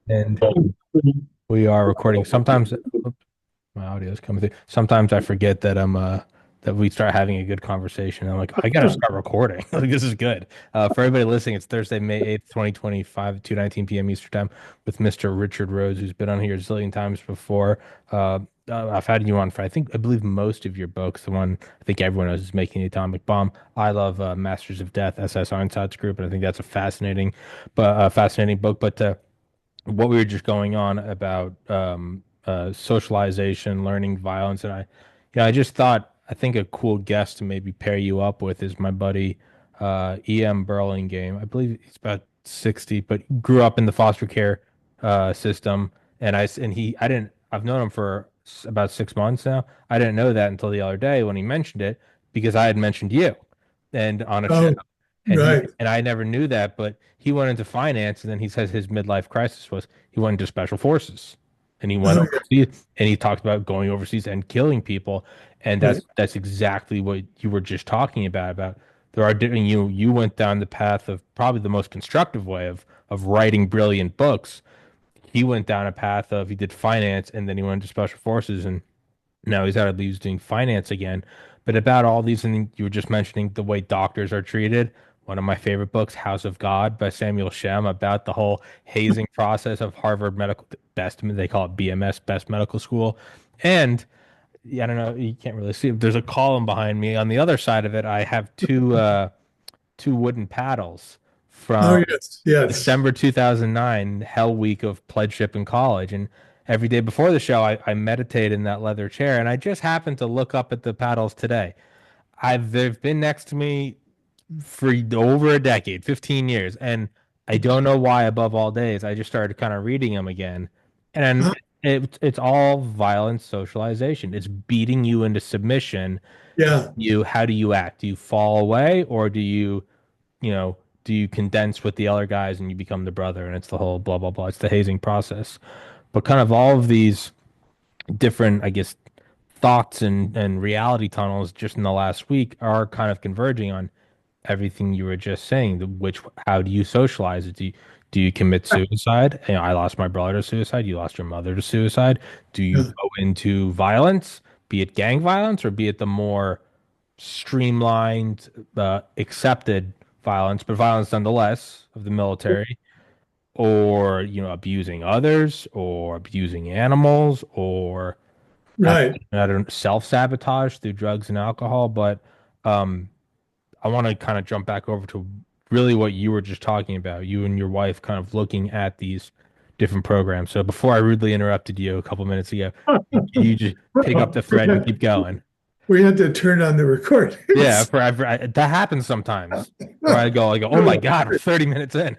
And we are recording. Sometimes oops, my audio is coming through. Sometimes I forget that that we start having a good conversation. I'm like, I gotta start recording. Like this is good. For everybody listening, it's Thursday, May 8th, 2025, 2:19 p.m. Eastern Time with Mr. Richard Rhodes, who's been on here a zillion times before. I've had you on for I believe most of your books. The one I think everyone knows is Making the Atomic Bomb. I love Masters of Death, SS Einstein's group, and I think that's a fascinating book. But what we were just going on about socialization, learning violence, and I just thought I think a cool guest to maybe pair you up with is my buddy E.M. Burlingame. I believe he's about 60, but grew up in the foster care system, and I didn't I've known him for about 6 months now. I didn't know that until the other day when he mentioned it because I had mentioned you and on a show Oh, and he right. and I never knew that, but he went into finance, and then he says his midlife crisis was he went into special forces, and he went Oh, yeah. overseas, and he talked about going overseas and killing people, and Right. that's exactly what you were just talking about. There are different you went down the path of probably the most constructive way of writing brilliant books. He went down a path of he did finance, and then he went to special forces, and now he's out of leaves doing finance again. But about all these, and you were just mentioning the way doctors are treated. One of my favorite books, House of God by Samuel Shem, about the whole hazing process of Harvard Medical Best, they call it BMS, Best Medical School. And yeah, I don't know, you can't really see it. There's a column behind me. On the other side of it, I have two wooden paddles Oh, from yes. Yes. December 2009, Hell Week of pledgeship in college. And every day before the show, I meditate in that leather chair. And I just happened to look up at the paddles today. They've been next to me for over a decade, 15 years. And I don't know why above all days, I just started kind of reading them again. And Uh, it's all violent socialization. It's beating you into submission. yeah. How do you act? Do you fall away or you know, do you condense with the other guys and you become the brother? And it's the whole blah, blah, blah. It's the hazing process. But kind of all of these different, I guess, thoughts and reality tunnels just in the last week are kind of converging on everything you were just saying. How do you socialize it? Do you commit suicide? I lost my brother to suicide. You lost your mother to suicide. Do you Yeah. go into violence, be it gang violence or be it the more streamlined, accepted violence, but violence nonetheless of the military, or abusing others, or abusing animals, or Right. I don't self-sabotage through drugs and alcohol. But um, I want to kind of jump back over to really what you were just talking about, you and your wife kind of looking at these different programs. So before I rudely interrupted you a couple minutes ago, you just pick up the We thread and had, keep going. we had to turn on the Yeah, recordings. that happens sometimes where I go, oh my God, we're 30 minutes in.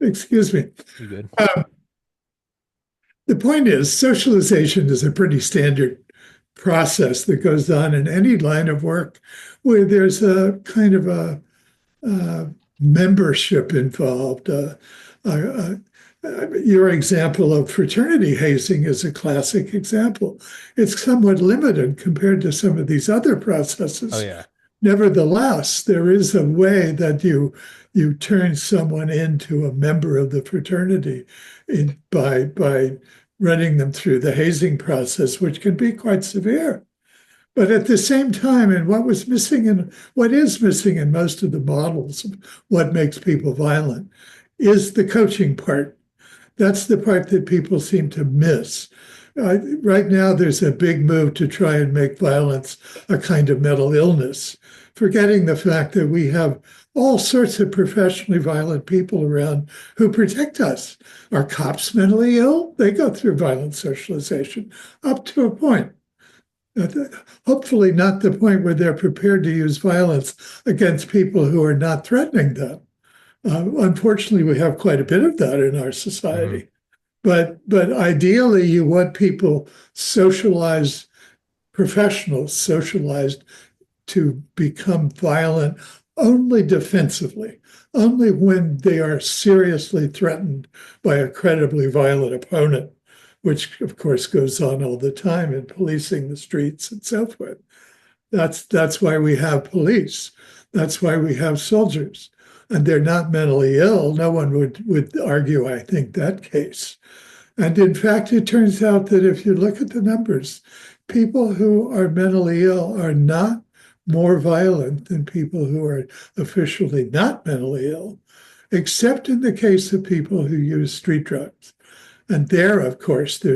Excuse me. You good? Um, the point is, socialization is a pretty standard process that goes on in any line of work where there's a kind of a membership involved. Uh, your example of fraternity hazing is a classic example. It's somewhat limited compared to some of these other Oh processes. yeah. Nevertheless, there is a way that you turn someone into a member of the fraternity by running them through the hazing process, which can be quite severe. But at the same time, and what is missing in most of the models of what makes people violent is the coaching part. That's the part that people seem to miss. Right now, there's a big move to try and make violence a kind of mental illness, forgetting the fact that we have all sorts of professionally violent people around who protect us. Are cops mentally ill? They go through violent socialization up to a point. Hopefully, not the point where they're prepared to use violence against people who are not threatening them. Unfortunately, we have quite a bit of that in our Hmm. society. But ideally, you want people socialized, professionals socialized to become violent only defensively, only when they are seriously threatened by a credibly violent opponent, which of course goes on all the time in policing the streets and so forth. That's why we have police. That's why we have soldiers. and they're not mentally ill, no one would argue, I think, that case. And in fact, it turns out that if you look at the numbers, people who are mentally ill are not more violent than people who are officially not mentally ill, except in the case of people who use street drugs. And there, of course, there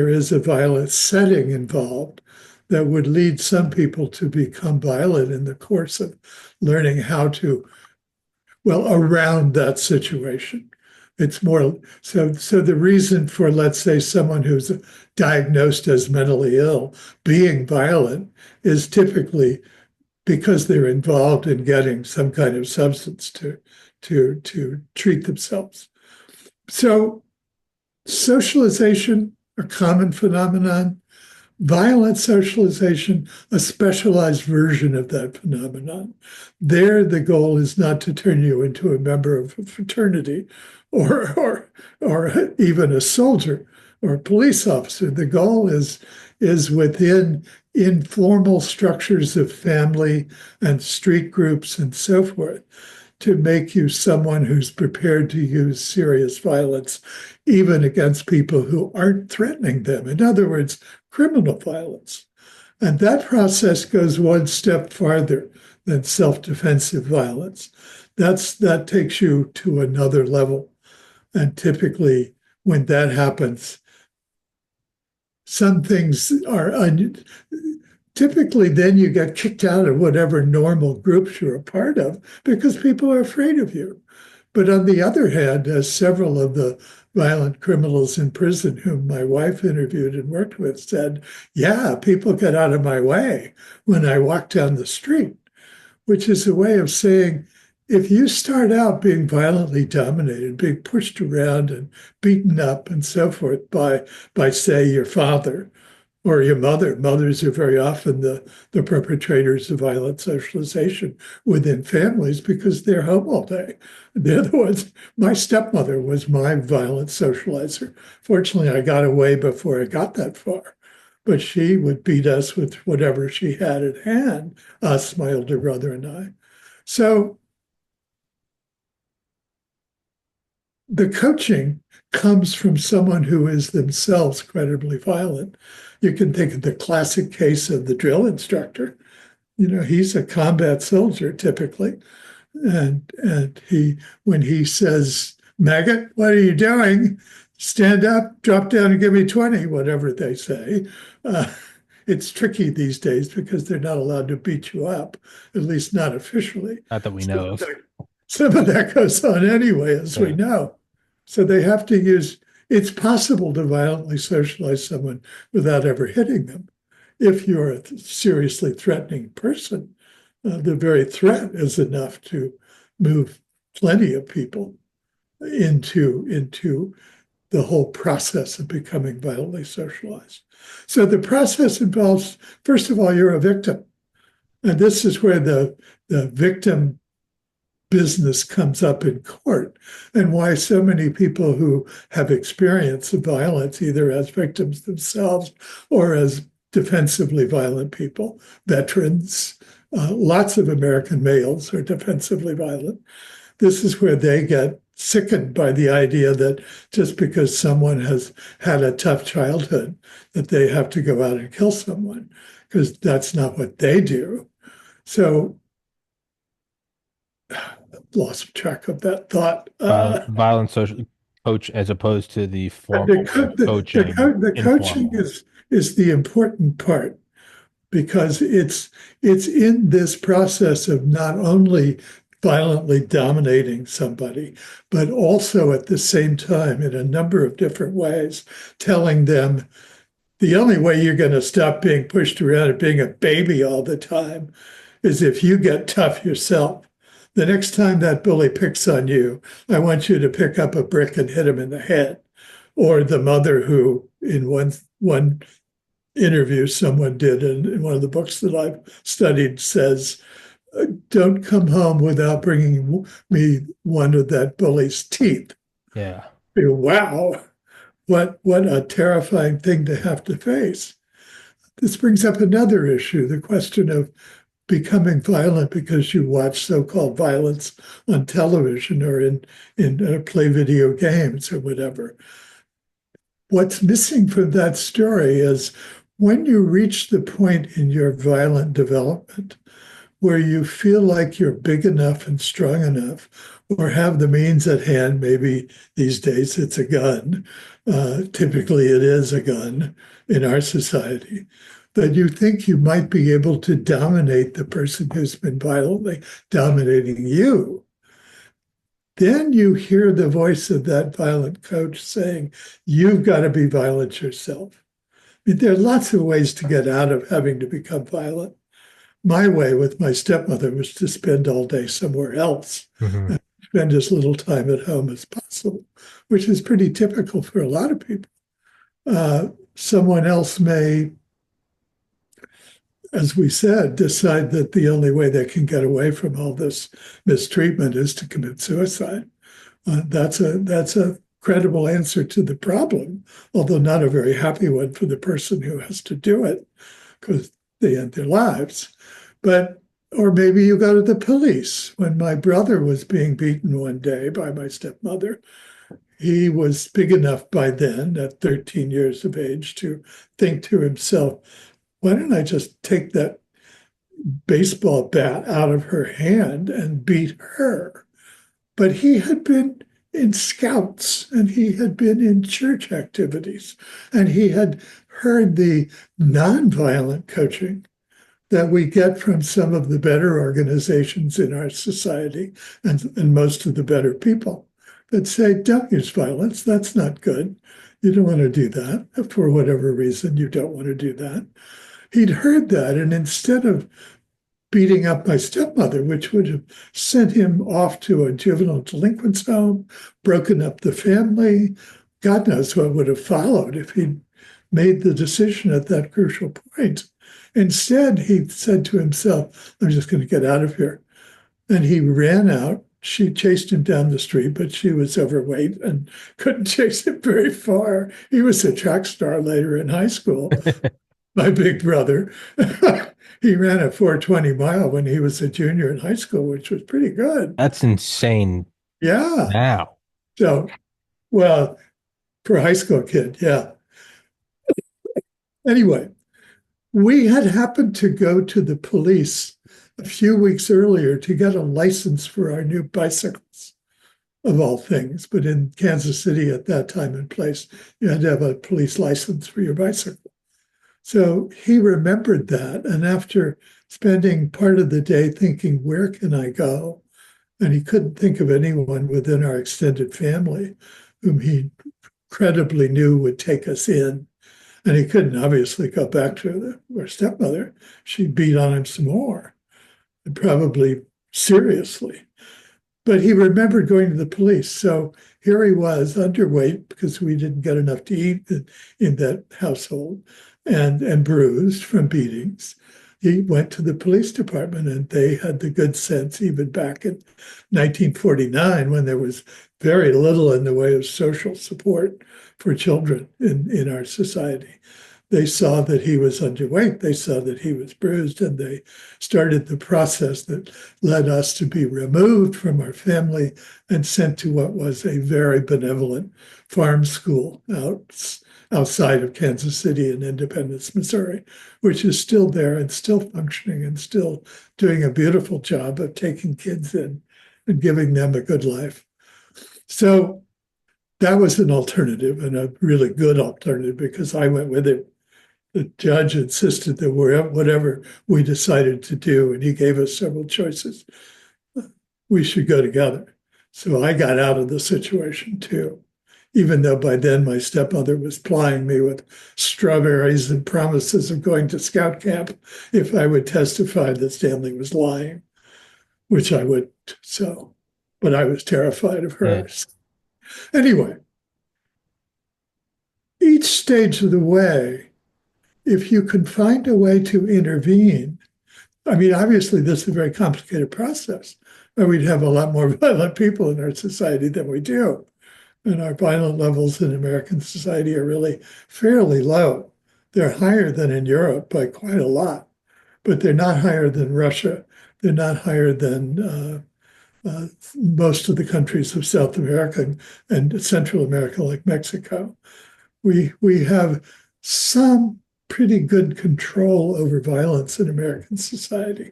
is a violent setting involved that would lead some people to become violent in the course of learning how to, well, around that situation. It's more so the reason for, let's say, someone who's diagnosed as mentally ill being violent is typically because they're involved in getting some kind of substance to treat themselves. So socialization, a common phenomenon, violent socialization, a specialized version of that phenomenon. There, the goal is not to turn you into a member of a fraternity or even a soldier or a police officer. The goal is within informal structures of family and street groups and so forth to make you someone who's prepared to use serious violence, even against people who aren't threatening them. In other words, criminal violence. And that process goes one step farther than self-defensive violence. That takes you to another level. And typically, when that happens, some things are typically then you get kicked out of whatever normal groups you're a part of because people are afraid of you. But on the other hand, as several of the violent criminals in prison whom my wife interviewed and worked with said, yeah, people get out of my way when I walk down the street, which is a way of saying, if you start out being violently dominated, being pushed around and beaten up and so forth by say, your father or your mother. Mothers are very often the perpetrators of violent socialization within families because they're home all day. They're the ones. My stepmother was my violent socializer. Fortunately, I got away before I got that far. But she would beat us with whatever she had at hand, us, my older brother, and I. So the coaching comes from someone who is themselves credibly violent. You can think of the classic case of the drill instructor. You know, he's a combat soldier typically. And he, when he says, maggot, what are you doing? Stand up, drop down and give me 20, whatever they say. Uh, it's tricky these days because they're not allowed to beat you up, at least not officially. Not that we Some know of of. that, some of that goes on anyway, as we Yeah. know. So they have to use, it's possible to violently socialize someone without ever hitting them. If you're a seriously threatening person, the very threat is enough to move plenty of people into the whole process of becoming violently socialized. So the process involves, first of all, you're a victim. And this is where the victim business comes up in court and why so many people who have experience of violence, either as victims themselves or as defensively violent people, veterans, lots of American males are defensively violent. This is where they get sickened by the idea that just because someone has had a tough childhood, that they have to go out and kill someone, because that's not what they do. So lost track of that thought. Violent social coach as opposed to the The, formal way co- of coaching, the coaching informal. is the important part because it's in this process of not only violently dominating somebody, but also at the same time in a number of different ways, telling them the only way you're going to stop being pushed around and being a baby all the time is if you get tough yourself. The next time that bully picks on you, I want you to pick up a brick and hit him in the head. Or the mother who, in one interview someone did in one of the books that I've studied, says, "Don't come home without bringing me one of that bully's teeth." Yeah. Wow, what a terrifying thing to have to face. This brings up another issue, the question of becoming violent because you watch so-called violence on television or in play video games or whatever. What's missing from that story is when you reach the point in your violent development where you feel like you're big enough and strong enough, or have the means at hand. Maybe these days it's a gun. Typically, it is a gun in our society. That you think you might be able to dominate the person who's been violently dominating you. Then you hear the voice of that violent coach saying, "You've got to be violent yourself." I mean, there are lots of ways to get out of having to become violent. My way with my stepmother was to spend all day somewhere else Hmm. and spend as little time at home as possible, which is pretty typical for a lot of people. Someone else may, as we said, decide that the only way they can get away from all this mistreatment is to commit suicide. That's a credible answer to the problem, although not a very happy one for the person who has to do it because they end their lives. But, or maybe you go to the police. When my brother was being beaten one day by my stepmother, he was big enough by then, at 13 years of age, to think to himself, why don't I just take that baseball bat out of her hand and beat her? But he had been in scouts and he had been in church activities and he had heard the nonviolent coaching that we get from some of the better organizations in our society and most of the better people that say, don't use violence. That's not good. You don't want to do that. For whatever reason, you don't want to do that. He'd heard that. And instead of beating up my stepmother, which would have sent him off to a juvenile delinquents home, broken up the family, God knows what would have followed if he'd made the decision at that crucial point. Instead, he said to himself, I'm just going to get out of here. And he ran out. She chased him down the street, but she was overweight and couldn't chase him very far. He was a track star later in high school, my big brother. He ran a 420 mile when he was a junior in high school, which was pretty good. That's insane Yeah. now. So, well, for a high school kid, yeah. Anyway, we had happened to go to the police a few weeks earlier to get a license for our new bicycles, of all things. But in Kansas City at that time and place, you had to have a police license for your bicycle. So he remembered that. And after spending part of the day thinking, where can I go? And he couldn't think of anyone within our extended family whom he credibly knew would take us in. And he couldn't obviously go back to our stepmother. She beat on him some more, and probably seriously. But he remembered going to the police. So here he was, underweight because we didn't get enough to eat in that household, and bruised from beatings. He went to the police department and they had the good sense, even back in 1949, when there was very little in the way of social support for children in our society. They saw that he was underweight, they saw that he was bruised, and they started the process that led us to be removed from our family and sent to what was a very benevolent farm school outside of Kansas City in Independence, Missouri, which is still there and still functioning and still doing a beautiful job of taking kids in and giving them a good life. So that was an alternative and a really good alternative because I went with it. The judge insisted that whatever we decided to do, and he gave us several choices, we should go together. So I got out of the situation too, even though by then my stepmother was plying me with strawberries and promises of going to scout camp if I would testify that Stanley was lying, which I wouldn't. So, but I was terrified of Yeah. hers. Anyway, each stage of the way, if you can find a way to intervene, I mean, obviously, this is a very complicated process, or we'd have a lot more violent people in our society than we do. And our violent levels in American society are really fairly low. They're higher than in Europe by quite a lot. but they're not higher than Russia. They're not higher than most of the countries of South America and Central America, like Mexico. We have some pretty good control over violence in American society,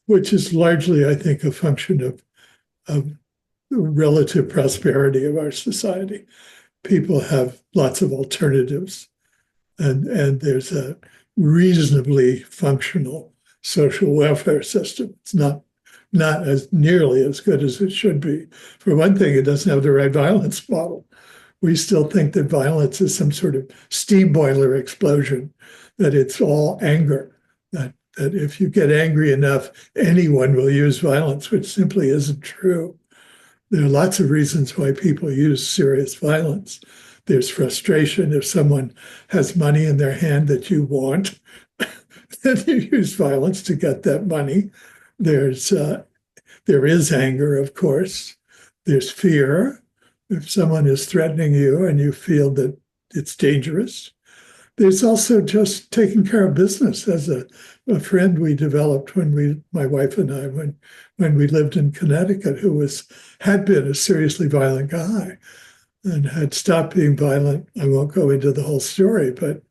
which is largely, I think, a function of the relative prosperity of our society. People have lots of alternatives, and there's a reasonably functional social welfare system. It's not as nearly as good as it should be. For one thing, it doesn't have the right violence model. We still think that violence is some sort of steam boiler explosion, that it's all anger, that if you get angry enough, anyone will use violence, which simply isn't true. There are lots of reasons why people use serious violence. There's frustration if someone has money in their hand that you want, then you use violence to get that money. There is anger, of course. There's fear. If someone is threatening you and you feel that it's dangerous. There's also just taking care of business. As a friend we developed my wife and I, when we lived in Connecticut, who had been a seriously violent guy and had stopped being violent. I won't go into the whole story, but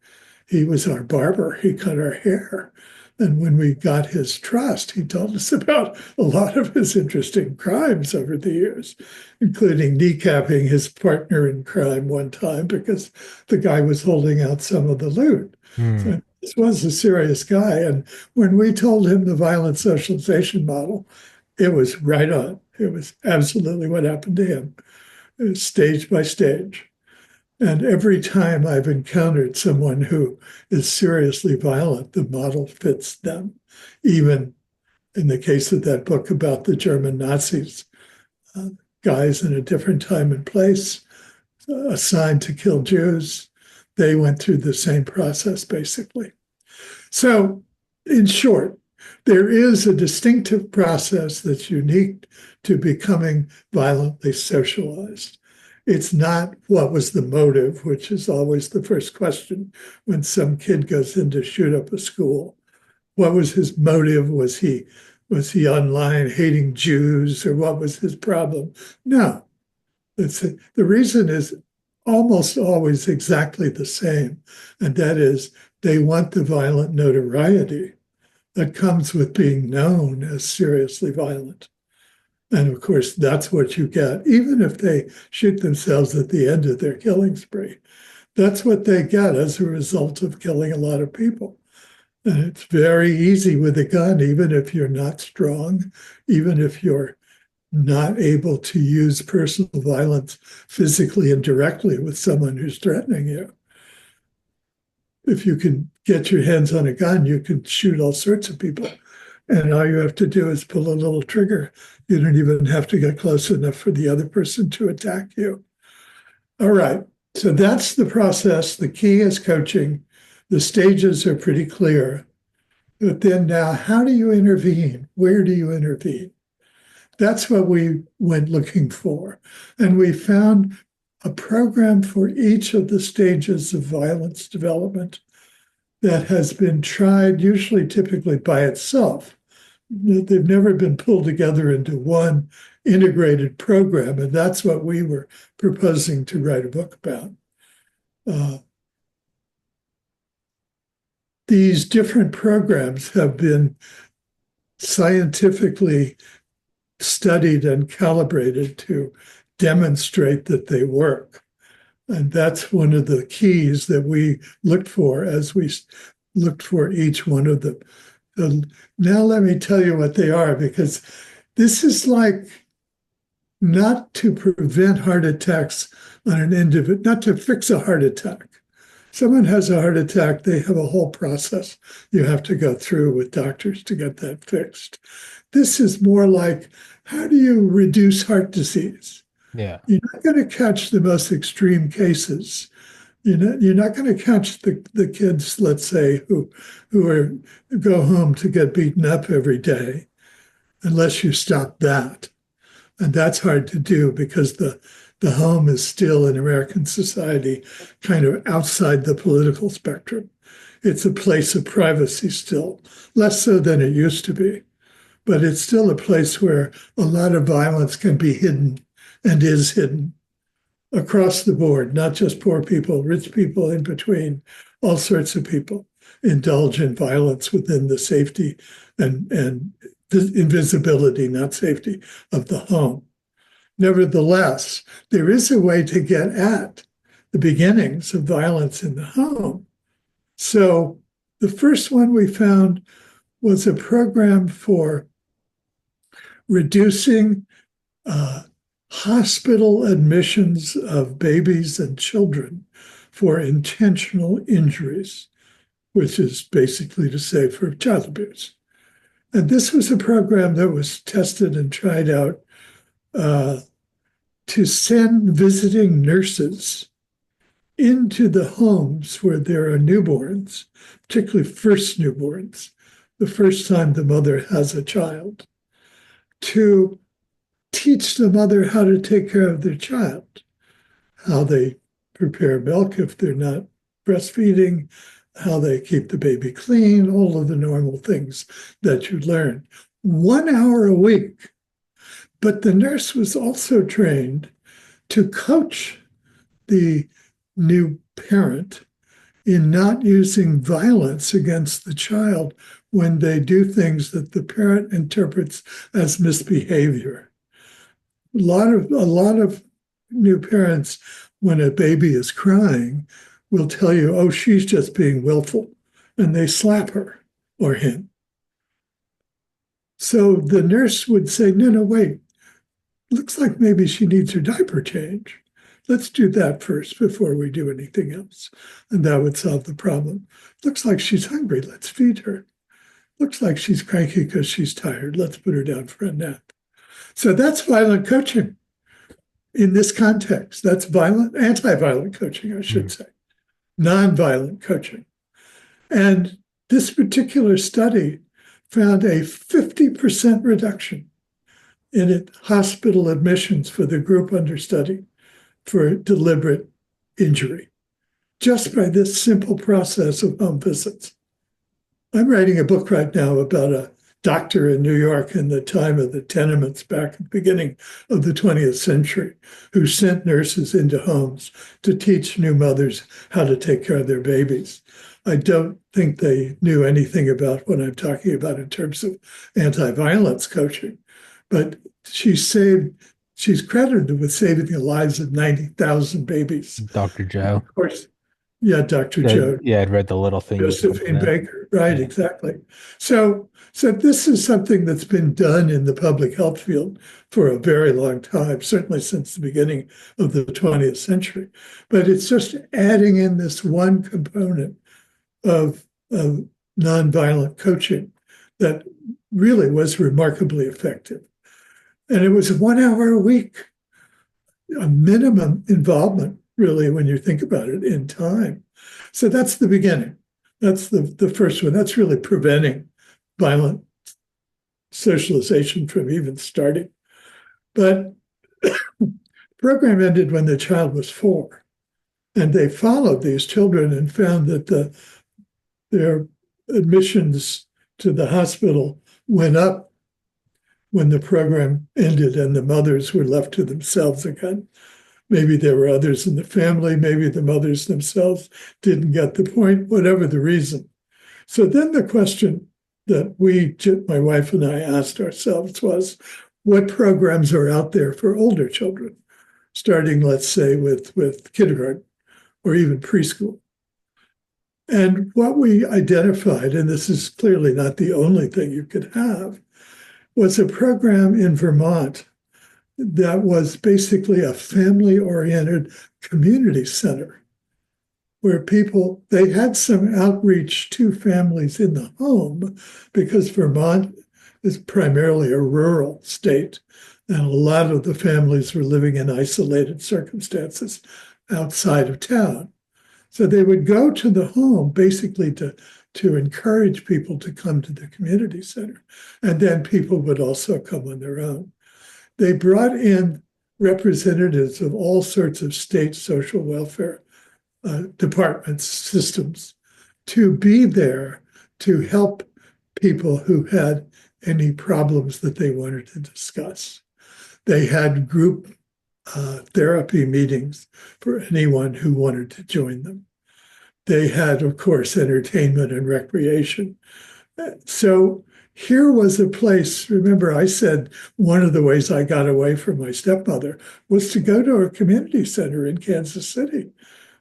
he was our barber. He cut our hair. And when we got his trust, he told us about a lot of his interesting crimes over the years, including kneecapping his partner in crime one time because the guy was holding out some of the loot. Hmm. So this was a serious guy. And when we told him the violent socialization model, it was right on. It was absolutely what happened to him, stage by stage. And every time I've encountered someone who is seriously violent, the model fits them. Even in the case of that book about the German Nazis, guys in a different time and place, assigned to kill Jews, they went through the same process, basically. So, in short, there is a distinctive process that's unique to becoming violently socialized. It's not what was the motive, which is always the first question when some kid goes in to shoot up a school. What was his motive? Was he online hating Jews, or what was his problem? No, the reason is almost always exactly the same, and that is they want the violent notoriety that comes with being known as seriously violent. And of course, that's what you get, even if they shoot themselves at the end of their killing spree. That's what they get as a result of killing a lot of people. And it's very easy with a gun, even if you're not strong, even if you're not able to use personal violence physically and directly with someone who's threatening you. If you can get your hands on a gun, you can shoot all sorts of people. And all you have to do is pull a little trigger. You don't even have to get close enough for the other person to attack you. All right. So that's the process. The key is coaching. The stages are pretty clear. But then now, how do you intervene? Where do you intervene? That's what we went looking for. And we found a program for each of the stages of violence development that has been tried, usually typically by itself. They've never been pulled together into one integrated program, and that's what we were proposing to write a book about. These different programs have been scientifically studied and calibrated to demonstrate that they work. And that's one of the keys that we looked for as we looked for each one of them. Now let me tell you what they are, because this is like not to prevent heart attacks on an individual, not to fix a heart attack. Someone has a heart attack, they have a whole process you have to go through with doctors to get that fixed. This is more like, how do you reduce heart disease? Yeah. You're not going to catch the most extreme cases. You're not going to catch the kids, let's say, who go home to get beaten up every day, unless you stop that. And that's hard to do because the home is still in American society kind of outside the political spectrum. It's a place of privacy still, less so than it used to be, but it's still a place where a lot of violence can be hidden and is hidden across the board, not just poor people, rich people in between, all sorts of people indulge in violence within the safety and the invisibility, not safety, of the home. Nevertheless, there is a way to get at the beginnings of violence in the home. So the first one we found was a program for reducing hospital admissions of babies and children for intentional injuries, which is basically to say for child abuse. And this was a program that was tested and tried out to send visiting nurses into the homes where there are newborns, particularly first newborns, the first time the mother has a child, to teach the mother how to take care of their child, how they prepare milk if they're not breastfeeding, how they keep the baby clean, all of the normal things that you learn. 1 hour a week. But the nurse was also trained to coach the new parent in not using violence against the child when they do things that the parent interprets as misbehavior. A lot of new parents, when a baby is crying, will tell you, oh, she's just being willful, and they slap her or him. So the nurse would say, no, wait, looks like maybe she needs her diaper change. Let's do that first before we do anything else. And that would solve the problem. Looks like she's hungry. Let's feed her. Looks like she's cranky because she's tired. Let's put her down for a nap. So that's violent coaching in this context. That's anti-violent coaching, I should say, non-violent coaching. And this particular study found a 50% reduction in hospital admissions for the group under study for deliberate injury, just by this simple process of home visits. I'm writing a book right now about a doctor in New York in the time of the tenements back at the beginning of the 20th century, who sent nurses into homes to teach new mothers how to take care of their babies. I don't think they knew anything about what I'm talking about in terms of anti-violence coaching, but she's credited with saving the lives of 90,000 babies. Dr. Joe. Of course, yeah, Dr. Joe. Yeah, I'd read the little thing. Josephine Baker, right, exactly. So this is something that's been done in the public health field for a very long time, certainly since the beginning of the 20th century. But it's just adding in this one component of nonviolent coaching that really was remarkably effective. And it was 1 hour a week, a minimum involvement, really, when you think about it, in time. So that's the beginning. That's the first one. That's really preventing violent socialization from even starting. But the program ended when the child was 4. And they followed these children and found that their admissions to the hospital went up when the program ended and the mothers were left to themselves again. Maybe there were others in the family, maybe the mothers themselves didn't get the point, whatever the reason. So then the question that my wife and I asked ourselves was, what programs are out there for older children, starting, let's say, with kindergarten or even preschool? And what we identified, and this is clearly not the only thing you could have, was a program in Vermont that was basically a family-oriented community center where they had some outreach to families in the home, because Vermont is primarily a rural state, and a lot of the families were living in isolated circumstances outside of town. So they would go to the home basically to encourage people to come to the community center. And then people would also come on their own. They brought in representatives of all sorts of state social welfare departments, systems, to be there to help people who had any problems that they wanted to discuss. They had group therapy meetings for anyone who wanted to join them. They had, of course, entertainment and recreation. So here was a place. Remember, I said one of the ways I got away from my stepmother was to go to a community center in Kansas City,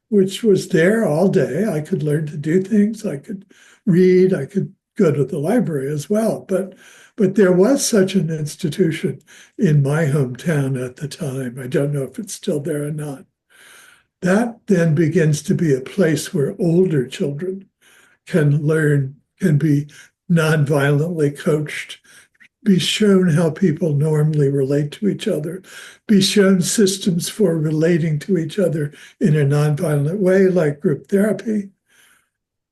which was there all day. I could learn to do things. I could read. I could go to the library as well. But there was such an institution in my hometown at the time. I don't know if it's still there or not. That then begins to be a place where older children can learn, can be nonviolently coached, be shown how people normally relate to each other, be shown systems for relating to each other in a nonviolent way, like group therapy.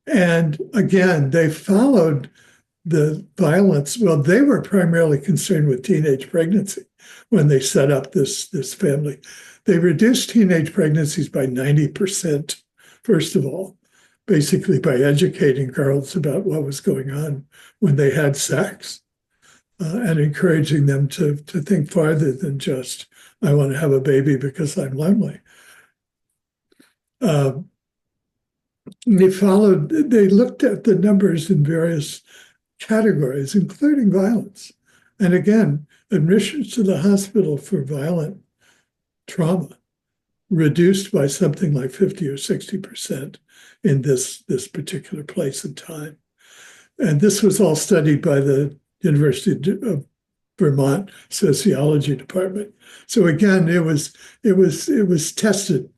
And again, they followed the violence. Well, they were primarily concerned with teenage pregnancy when they set up this family. They reduced teenage pregnancies by 90%, first of all, basically by educating girls about what was going on when they had sex, and encouraging them to think farther than just, I want to have a baby because I'm lonely. They looked at the numbers in various categories, including violence. And again, admissions to the hospital for violent trauma reduced by something like 50 or 60% in this particular place and time. And this was all studied by the University of Vermont Sociology Department. So again, it was tested.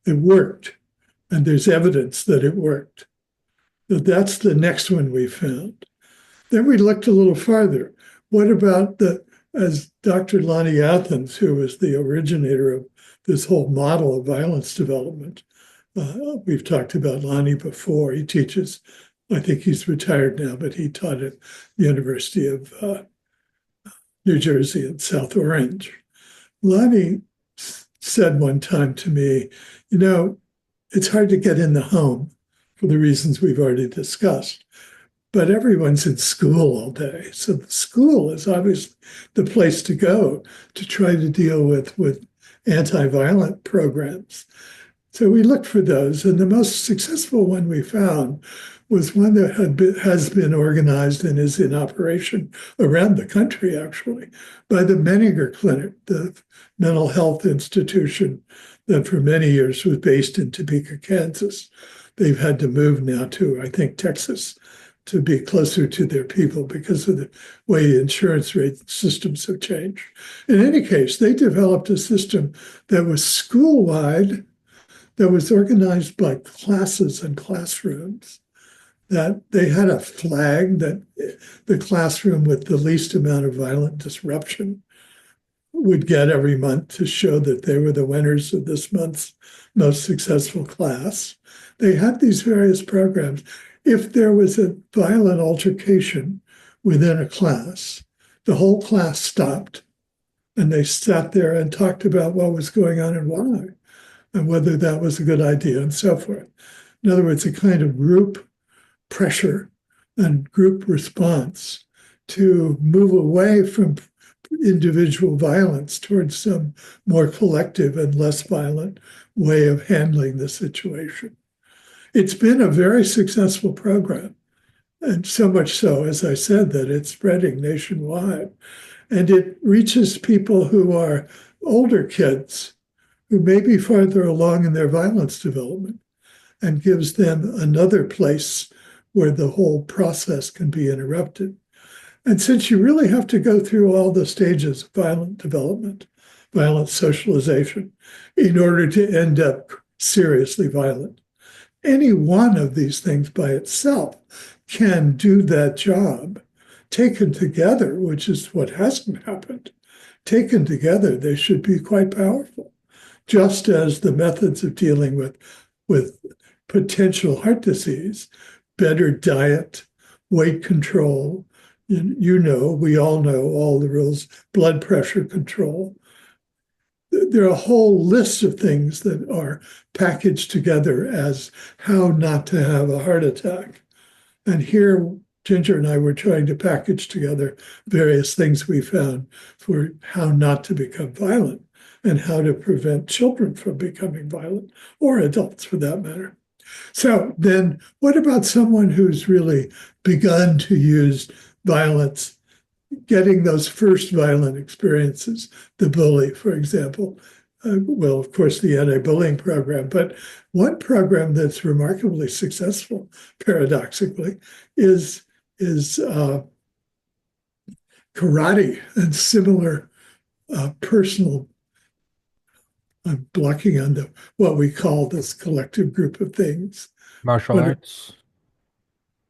It worked. And there's evidence that it worked. So that's the next one we found. Then we looked a little farther. What about as Dr. Lonnie Athens, who was the originator of this whole model of violence development. We've talked about Lonnie before. He teaches, I think he's retired now, but he taught at the University of New Jersey in South Orange. Lonnie said one time to me, it's hard to get in the home for the reasons we've already discussed. But everyone's in school all day. So the school is obviously the place to go to try to deal with anti-violent programs. So we looked for those. And the most successful one we found was one that has been organized and is in operation around the country, actually, by the Menninger Clinic, the mental health institution that for many years was based in Topeka, Kansas. They've had to move now to, I think, Texas to be closer to their people because of the way insurance rate systems have changed. In any case, they developed a system that was school-wide, that was organized by classes and classrooms, that they had a flag that the classroom with the least amount of violent disruption would get every month to show that they were the winners of this month's most successful class. They had these various programs. If there was a violent altercation within a class, the whole class stopped and they sat there and talked about what was going on and why, and whether that was a good idea and so forth. In other words, a kind of group pressure and group response to move away from individual violence towards some more collective and less violent way of handling the situation. It's been a very successful program, and so much so, as I said, that it's spreading nationwide. And it reaches people who are older kids who may be farther along in their violence development and gives them another place where the whole process can be interrupted. And since you really have to go through all the stages of violent development, violent socialization, in order to end up seriously violent, any one of these things by itself can do that job. Taken together, which is what hasn't happened, taken together, they should be quite powerful, just as the methods of dealing with potential heart disease, better diet, weight control, we all know all the rules, blood pressure control. there are a whole list of things that are packaged together as how not to have a heart attack. And here, Ginger and I were trying to package together various things we found for how not to become violent and how to prevent children from becoming violent, or adults for that matter. So then, what about someone who's really begun to use violence, getting those first violent experiences, the bully, for example? Well, of course, the anti-bullying program, but one program that's remarkably successful, paradoxically, is karate and similar personal. I'm blocking on the what we call this collective group of things. Martial What? arts,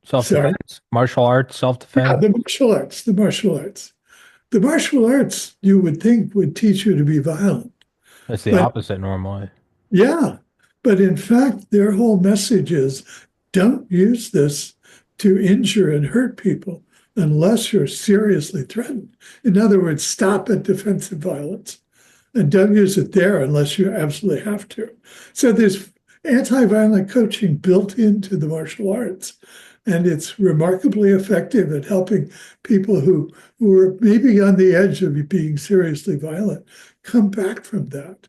Sorry. self-defense, martial arts, Yeah, self-defense. the martial arts. The martial arts. The martial arts you would think would teach you to be violent, That's the but opposite normally. yeah, but in fact, their whole message is don't use this to injure and hurt people unless you're seriously threatened. In other words, stop at defensive violence and don't use it there unless you absolutely have to. So there's anti-violent coaching built into the martial arts, and it's remarkably effective at helping people who are maybe on the edge of being seriously violent come back from that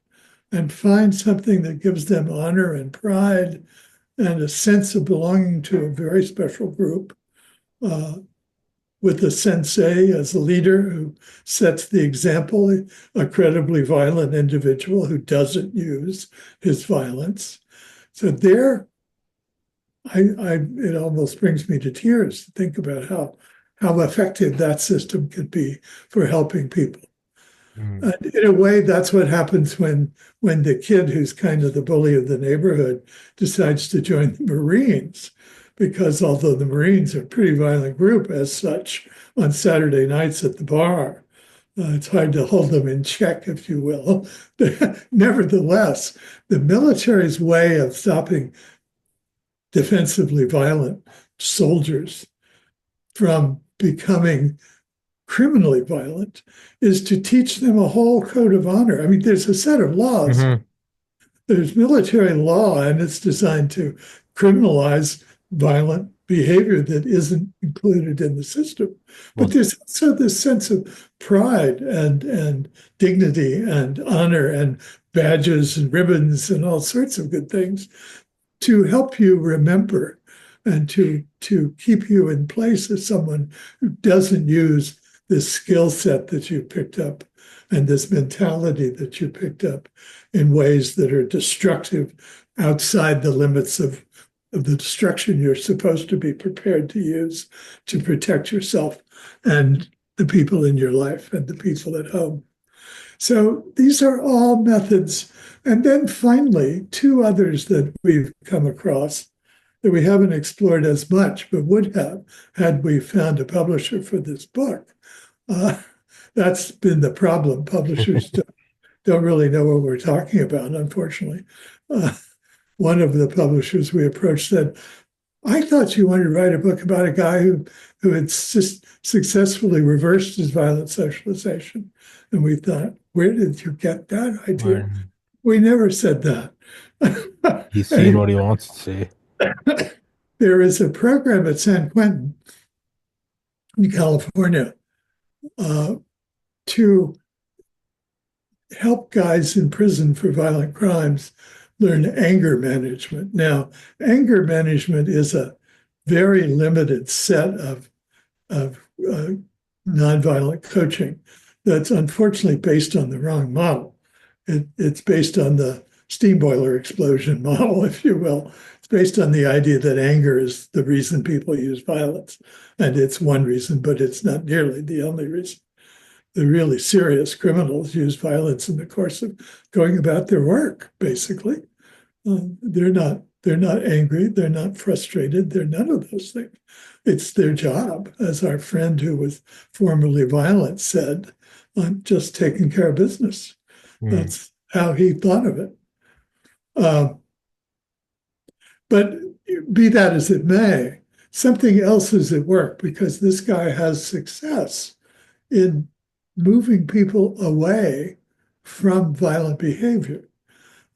and find something that gives them honor and pride and a sense of belonging to a very special group, uh, with a sensei as a leader who sets the example, a credibly violent individual who doesn't use his violence. So there, it almost brings me to tears to think about how effective that system could be for helping people. Mm. In a way, that's what happens when the kid who's kind of the bully of the neighborhood decides to join the Marines, because although the Marines are a pretty violent group as such on Saturday nights at the bar, it's hard to hold them in check, if you will. Nevertheless, the military's way of stopping defensively violent soldiers from becoming criminally violent is to teach them a whole code of honor. I mean, there's a set of laws. Hmm. There's military law, and it's designed to criminalize violent behavior that isn't included in the system. But Well, there's also this sense of pride and dignity and honor and badges and ribbons and all sorts of good things to help you remember and to keep you in place as someone who doesn't use this skill set that you picked up and this mentality that you picked up in ways that are destructive outside the limits of the destruction you're supposed to be prepared to use to protect yourself and the people in your life and the people at home. So these are all methods. And then finally, two others that we've come across that we haven't explored as much, but would have had we found a publisher for this book. Uh, that's been the problem. Publishers don't really know what we're talking about, unfortunately. Uh, one of the publishers we approached said, I thought you wanted to write a book about a guy who had successfully reversed his violent socialization. And we thought, where did you get that idea? when We never said that. he's seeing Anyway, what he wants to see. there is a program at San Quentin in California uh, to help guys in prison for violent crimes learn anger management. Now, anger management is a very limited set of nonviolent coaching that's unfortunately based on the wrong model. It's based on the steam boiler explosion model, if you will. It's based on the idea that anger is the reason people use violence. And it's one reason, but it's not nearly the only reason. The really serious criminals use violence in the course of going about their work, basically. They're not angry, they're not frustrated, they're none of those things. It's their job, as our friend who was formerly violent said, I'm just taking care of business. Mm. That's how he thought of it. Uh, but be that as it may, something else is at work because this guy has success in moving people away from violent behavior.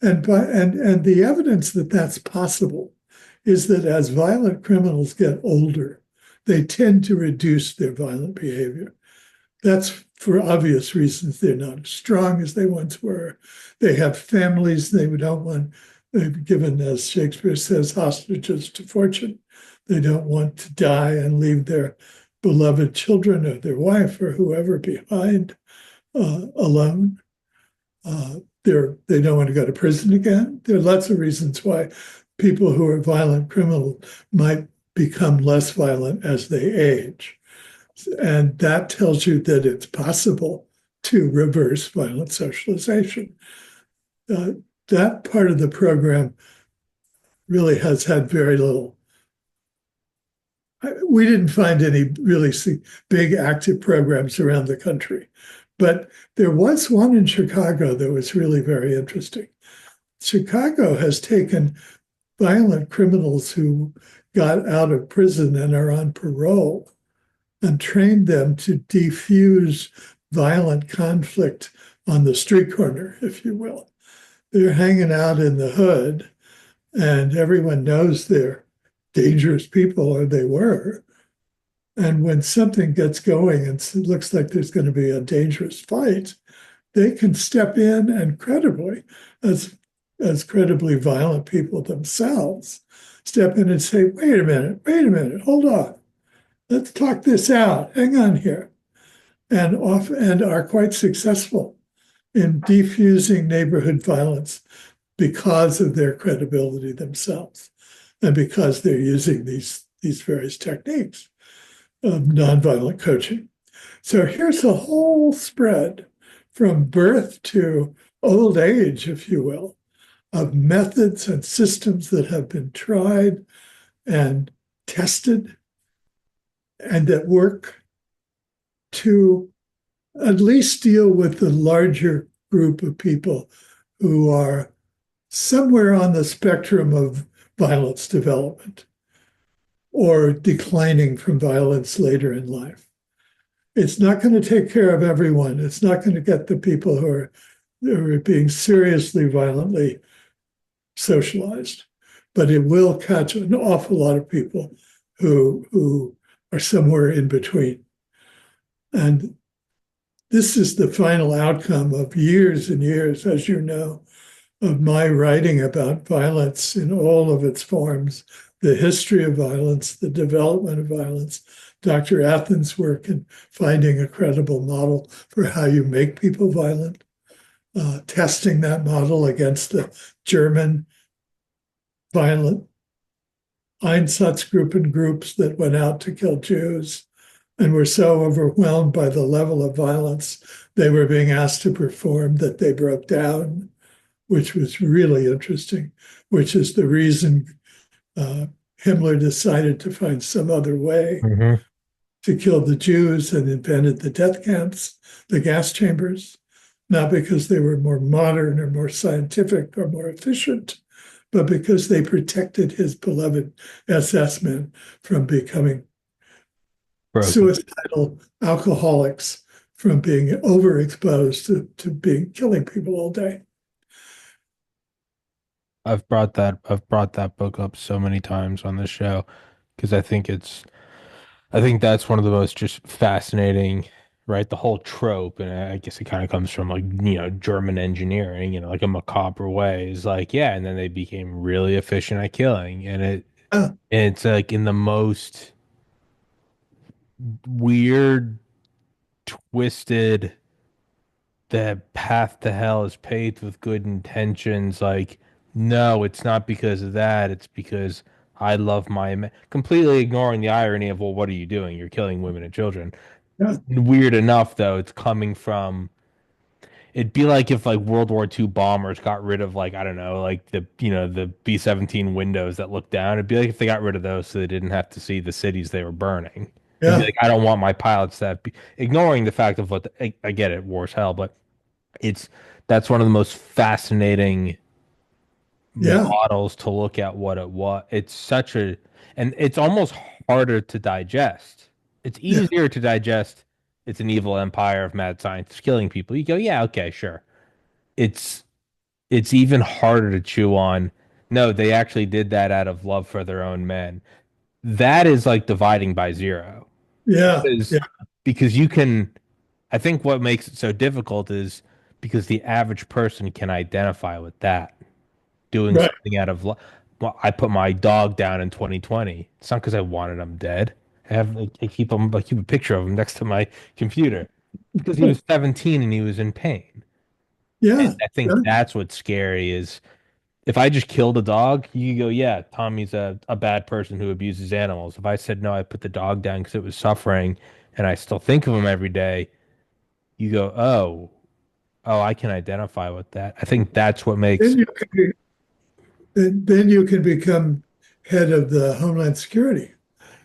And the evidence that that's possible is that as violent criminals get older, they tend to reduce their violent behavior. That's for obvious reasons. They're not as strong as they once were. They have families they don't want, they've given, as Shakespeare says, hostages to fortune. They don't want to die and leave their beloved children or their wife or whoever behind alone. They don't want to go to prison again. There are lots of reasons why people who are violent criminals might become less violent as they age. And that tells you that it's possible to reverse violent socialization. Uh, that part of the program really has had very little. We didn't find any really big active programs around the country, but there was one in Chicago that was really very interesting. Chicago has taken violent criminals who got out of prison and are on parole and trained them to defuse violent conflict on the street corner, if you will. They're hanging out in the hood, and everyone knows they're dangerous people, or they were. And when something gets going and it looks like there's going to be a dangerous fight, they can step in and credibly, as credibly violent people themselves, step in and say, wait a minute, hold on. Let's talk this out. Hang on here. And are quite successful in defusing neighborhood violence because of their credibility themselves and because they're using these various techniques of nonviolent coaching. So here's a whole spread from birth to old age, if you will, of methods and systems that have been tried and tested and that work to at least deal with the larger group of people who are somewhere on the spectrum of violence development or declining from violence later in life. It's not going to take care of everyone. It's not going to get the people who are being seriously violently socialized, but it will catch an awful lot of people who are somewhere in between. And this is the final outcome of years and years, as you know, of my writing about violence in all of its forms, the history of violence, the development of violence, Dr. Athens' work in finding a credible model for how you make people violent, testing that model against the German violent Einsatzgruppen groups that went out to kill Jews and were so overwhelmed by the level of violence they were being asked to perform that they broke down, which was really interesting, which is the reason Himmler decided to find some other way Mm-hmm. to kill the Jews and invented the death camps, the gas chambers, not because they were more modern or more scientific or more efficient, but because they protected his beloved SS men from becoming Broken. suicidal alcoholics, from being overexposed to being killing people all day. I've brought that book up so many times on this show because I think that's one of the most just fascinating, right? The whole trope, and I guess it kind of comes from like, German engineering, like a macabre way is like, yeah, and then they became really efficient at killing. Uh, And it's like in the most weird, twisted, the path to hell is paved with good intentions. Like, no, it's not because of that. It's because I love completely ignoring the irony of, well, what are you doing? You're killing women and children. yeah, Weird enough, though, it's coming from. It'd be like if like World War II bombers got rid of like I don't know like the B-17 windows that look down. It'd be like if they got rid of those so they didn't have to see the cities they were burning. It'd be yeah, like I don't want my pilots to ignoring the fact of I get it, war's hell, but it's that's one of the most fascinating yeah, models to look at what it was. And it's almost harder to digest. It's yeah, easier to digest. It's an evil empire of mad scientists killing people. You go, yeah, okay, sure. it's it's even harder to chew on. No, they actually did that out of love for their own men. That is like dividing by zero. Yeah, Because yeah, because you can I think what makes it so difficult is because the average person can identify with that. Doing right. something out of love. Well, I put my dog down in 2020. It's not because I wanted him dead. I keep a picture of him next to my computer because he was 17 and he was in pain. And Yeah, I think yeah. that's what's scary is if I just killed a dog, you go, yeah, Tommy's a bad person who abuses animals. If I said no, I put the dog down because it was suffering and I still think of him every day, you go, oh, I can identify with that. I think that's what makes, Then you can be, then you can become head of the Homeland Security.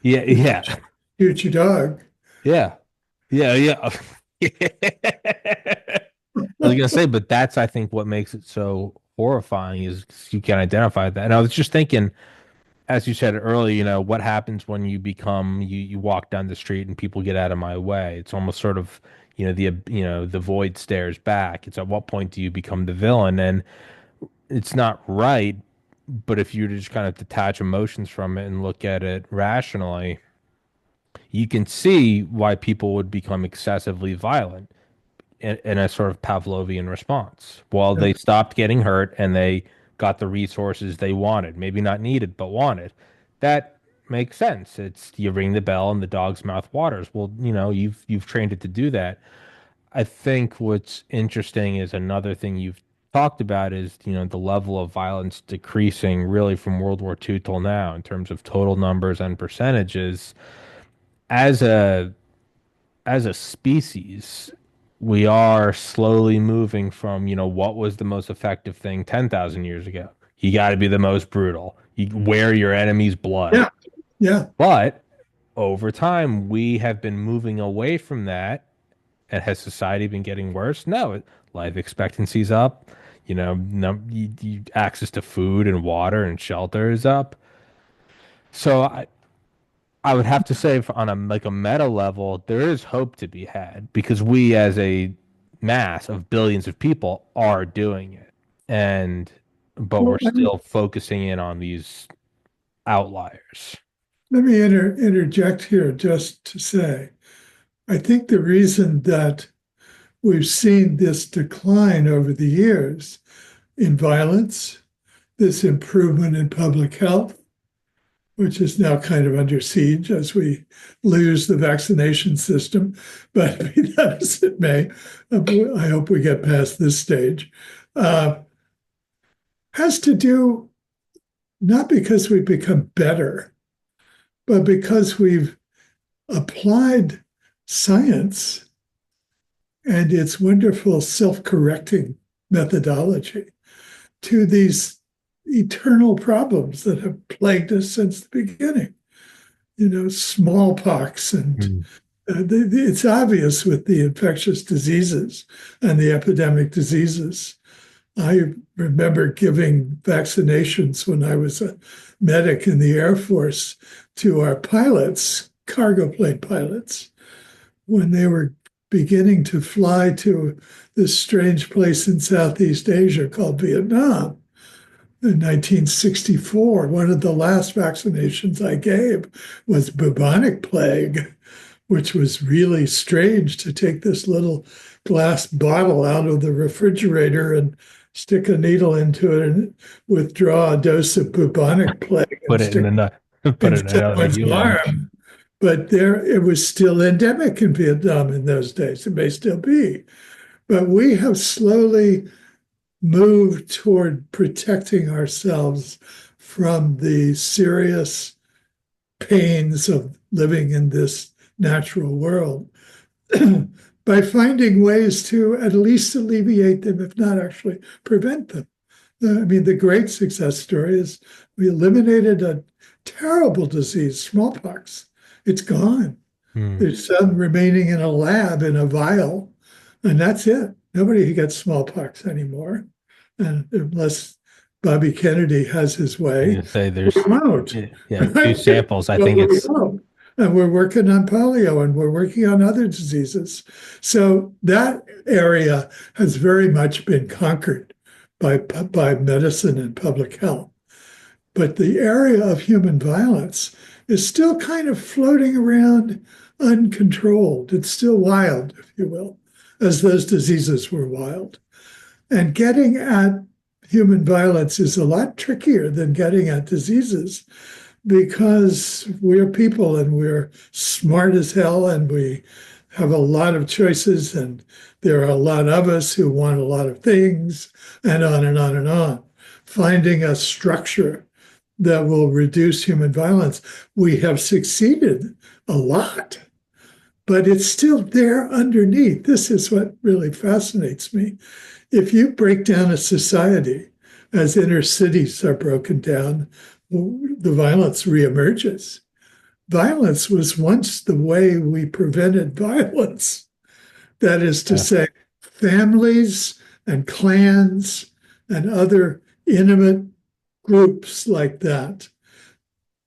yeah, You yeah, shoot your dog. yeah, yeah, yeah. I was gonna say, but that's I think what makes it so horrifying is you can identify that. And I was just thinking, as you said earlier, what happens when you walk down the street and people get out of my way? It's almost sort of, the void stares back. It's at what point do you become the villain? And it's not right, but if you just kind of detach emotions from it and look at it rationally, you can see why people would become excessively violent in a sort of Pavlovian response. Well, Yeah. they stopped getting hurt and they got the resources they wanted, maybe not needed, but wanted. That makes sense. It's you ring the bell and the dog's mouth waters. Well, you've trained it to do that. I think what's interesting is another thing you've talked about is, the level of violence decreasing really from World War II till now in terms of total numbers and percentages. As a as a species, we are slowly moving from, what was the most effective thing 10,000 years ago? You got to be the most brutal. You wear your enemy's blood. Yeah, yeah. But over time, we have been moving away from that. And has society been getting worse? No, life expectancy's up. Access to food and water and shelter is up. So I would have to say on a like a meta level, there is hope to be had because we as a mass of billions of people are doing it. And but we're Well, still focusing in on these outliers. let me interject here just to say, I think the reason that we've seen this decline over the years in violence, this improvement in public health, which is now kind of under siege as we lose the vaccination system. But be that as it may, I hope we get past this stage, uh, has to do not because we've become better, but because we've applied science and its wonderful self correcting methodology to these eternal problems that have plagued us since the beginning. Smallpox and Mm. it's obvious with the infectious diseases and the epidemic diseases. I remember giving vaccinations when I was a medic in the Air Force to our pilots, cargo plane pilots, when they were beginning to fly to this strange place in Southeast Asia called Vietnam. In 1964, one of the last vaccinations I gave was bubonic plague, which was really strange to take this little glass bottle out of the refrigerator and stick a needle into it and withdraw a dose of bubonic plague and Put it in stick another put in it in another someone's human. arm. But there, it was still endemic in Vietnam in those days. It may still be. But we have slowly moved toward protecting ourselves from the serious pains of living in this natural world by finding ways to at least alleviate them, if not actually prevent them. I mean, the great success story is we eliminated a terrible disease, smallpox. It's gone. Hmm. There's some remaining in a lab in a vial, and that's it. Nobody gets smallpox anymore. And unless Bobby Kennedy has his I'm way, gonna say we there's won't. yeah, two Right? samples. I Well, think we it's hope. and we're working on polio, and we're working on other diseases. So that area has very much been conquered by medicine and public health. But the area of human violence is still kind of floating around uncontrolled. It's still wild, if you will, as those diseases were wild. And getting at human violence is a lot trickier than getting at diseases because we're people and we're smart as hell and we have a lot of choices and there are a lot of us who want a lot of things and on and on and on. Finding a structure that will reduce human violence, we have succeeded a lot, but it's still there underneath. This is what really fascinates me. If you break down a society as inner cities are broken down, the violence reemerges. Violence was once the way we prevented violence. That is to Yeah. say, families and clans and other intimate groups like that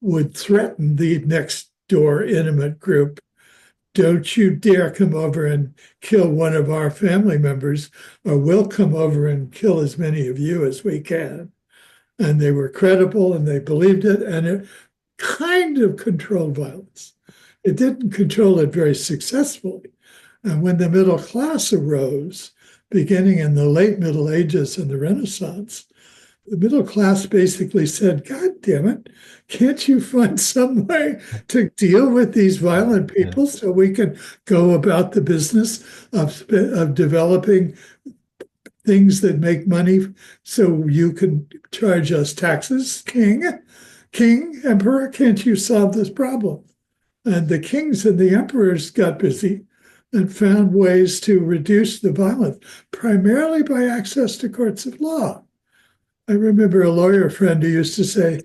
would threaten the next door intimate group. Don't you dare come over and kill one of our family members, or we'll come over and kill as many of you as we can. And they were credible and they believed it, and it kind of controlled violence. It didn't control it very successfully. And when the middle class arose, beginning in the late Middle Ages and the Renaissance, the middle class basically said, God damn it, can't you find some way to deal with these violent Yeah. people so we can go about the business of developing things that make money so you can charge us taxes? King, emperor, can't you solve this problem? And the kings and the emperors got busy and found ways to reduce the violence, primarily by access to courts of law. I remember a lawyer friend who used to say,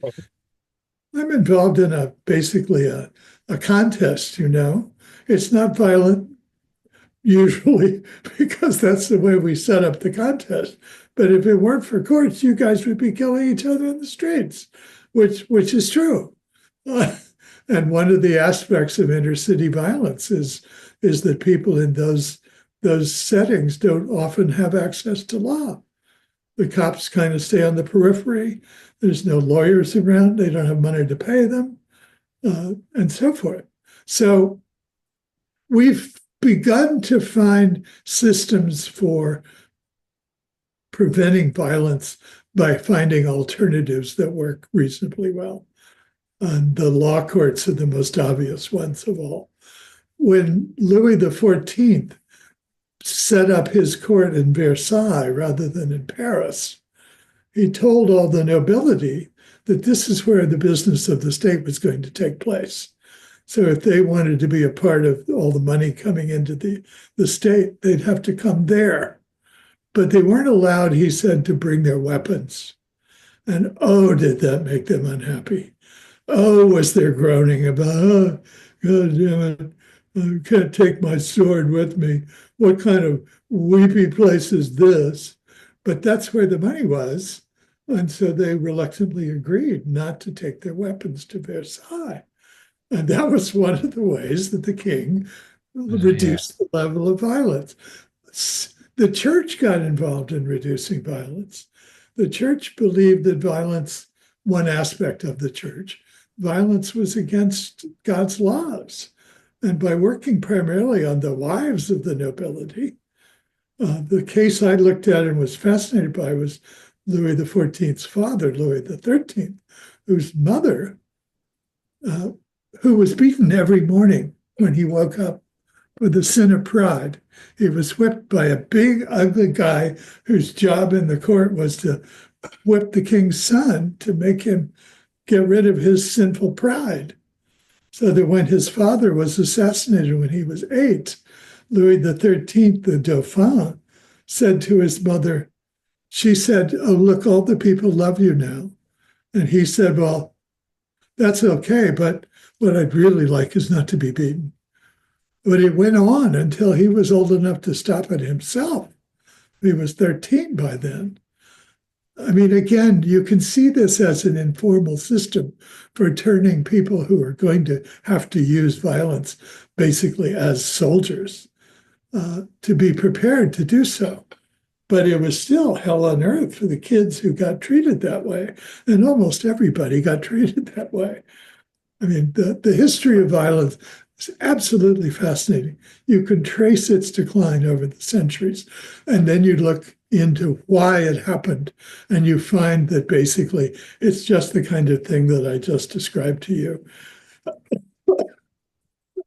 I'm involved in basically a contest, you know. It's not violent usually because that's the way we set up the contest. But if it weren't for courts, you guys would be killing each other in the streets, which is true. And one of the aspects of inner city violence is that people in those settings don't often have access to law. The cops kind of stay on the periphery. There's no lawyers around. They don't have money to pay them, and so forth. So we've begun to find systems for preventing violence by finding alternatives that work reasonably well. And the law courts are the most obvious ones of all. When Louis XIV set up his court in Versailles rather than in Paris, he told all the nobility that this is where the business of the state was going to take place. So if they wanted to be a part of all the money coming into the state, they'd have to come there. But they weren't allowed, he said, to bring their weapons. And oh, did that make them unhappy. Oh, was there groaning about, oh, God damn it, I can't take my sword with me. What kind of weepy place is this? But that's where the money was. And so they reluctantly agreed not to take their weapons to Versailles. And that was one of the ways that the king Yeah. reduced the level of violence. The church got involved in reducing violence. The church believed that violence, one aspect of the church, violence was against God's laws. And by working primarily on the wives of the nobility, the case I looked at and was fascinated by was Louis XIV's father, Louis XIII, whose mother, who was beaten every morning when he woke up for the sin of pride. He was whipped by a big, ugly guy whose job in the court was to whip the king's son to make him get rid of his sinful pride. So that when his father was assassinated when he was 8, Louis XIII, the Dauphin, said to his mother, she said, oh, look, all the people love you now. And he said, well, that's okay, but what I'd really like is not to be beaten. But it went on until he was old enough to stop it himself. He was 13 by then. I mean, again, you can see this as an informal system for turning people who are going to have to use violence basically as soldiers to be prepared to do so. But it was still hell on earth for the kids who got treated that way. And almost everybody got treated that way. I mean, the history of violence is absolutely fascinating. You can trace its decline over the centuries, and then you look into why it happened, and you find that basically it's just the kind of thing that I just described to you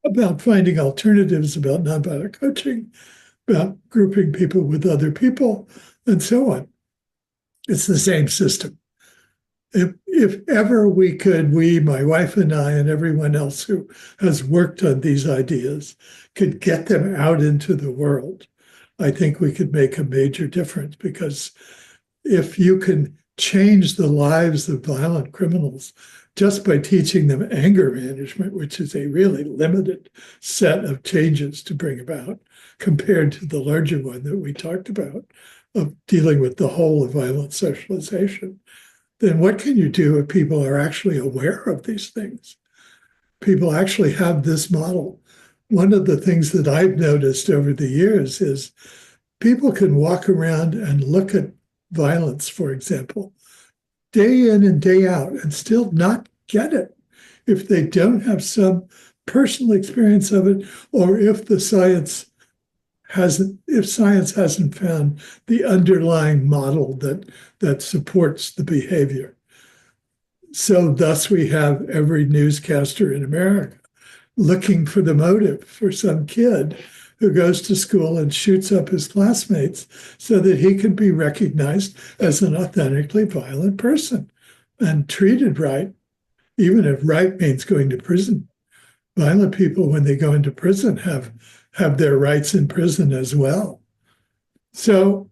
about finding alternatives, about nonviolent coaching, about grouping people with other people, and so on. It's the same system. If ever we could, we, my wife and I, and everyone else who has worked on these ideas, could get them out into the world, I think we could make a major difference. Because if you can change the lives of violent criminals just by teaching them anger management, which is a really limited set of changes to bring about compared to the larger one that we talked about of dealing with the whole of violent socialization, then what can you do if people are actually aware of these things? People actually have this model. One of the things that I've noticed over the years is people can walk around and look at violence, for example, day in and day out and still not get it if they don't have some personal experience of it, or if science hasn't found the underlying model that supports the behavior. So thus we have every newscaster in America looking for the motive for some kid who goes to school and shoots up his classmates so that he can be recognized as an authentically violent person and treated right, even if right means going to prison. Violent people, when they go into prison, have their rights in prison as well. So,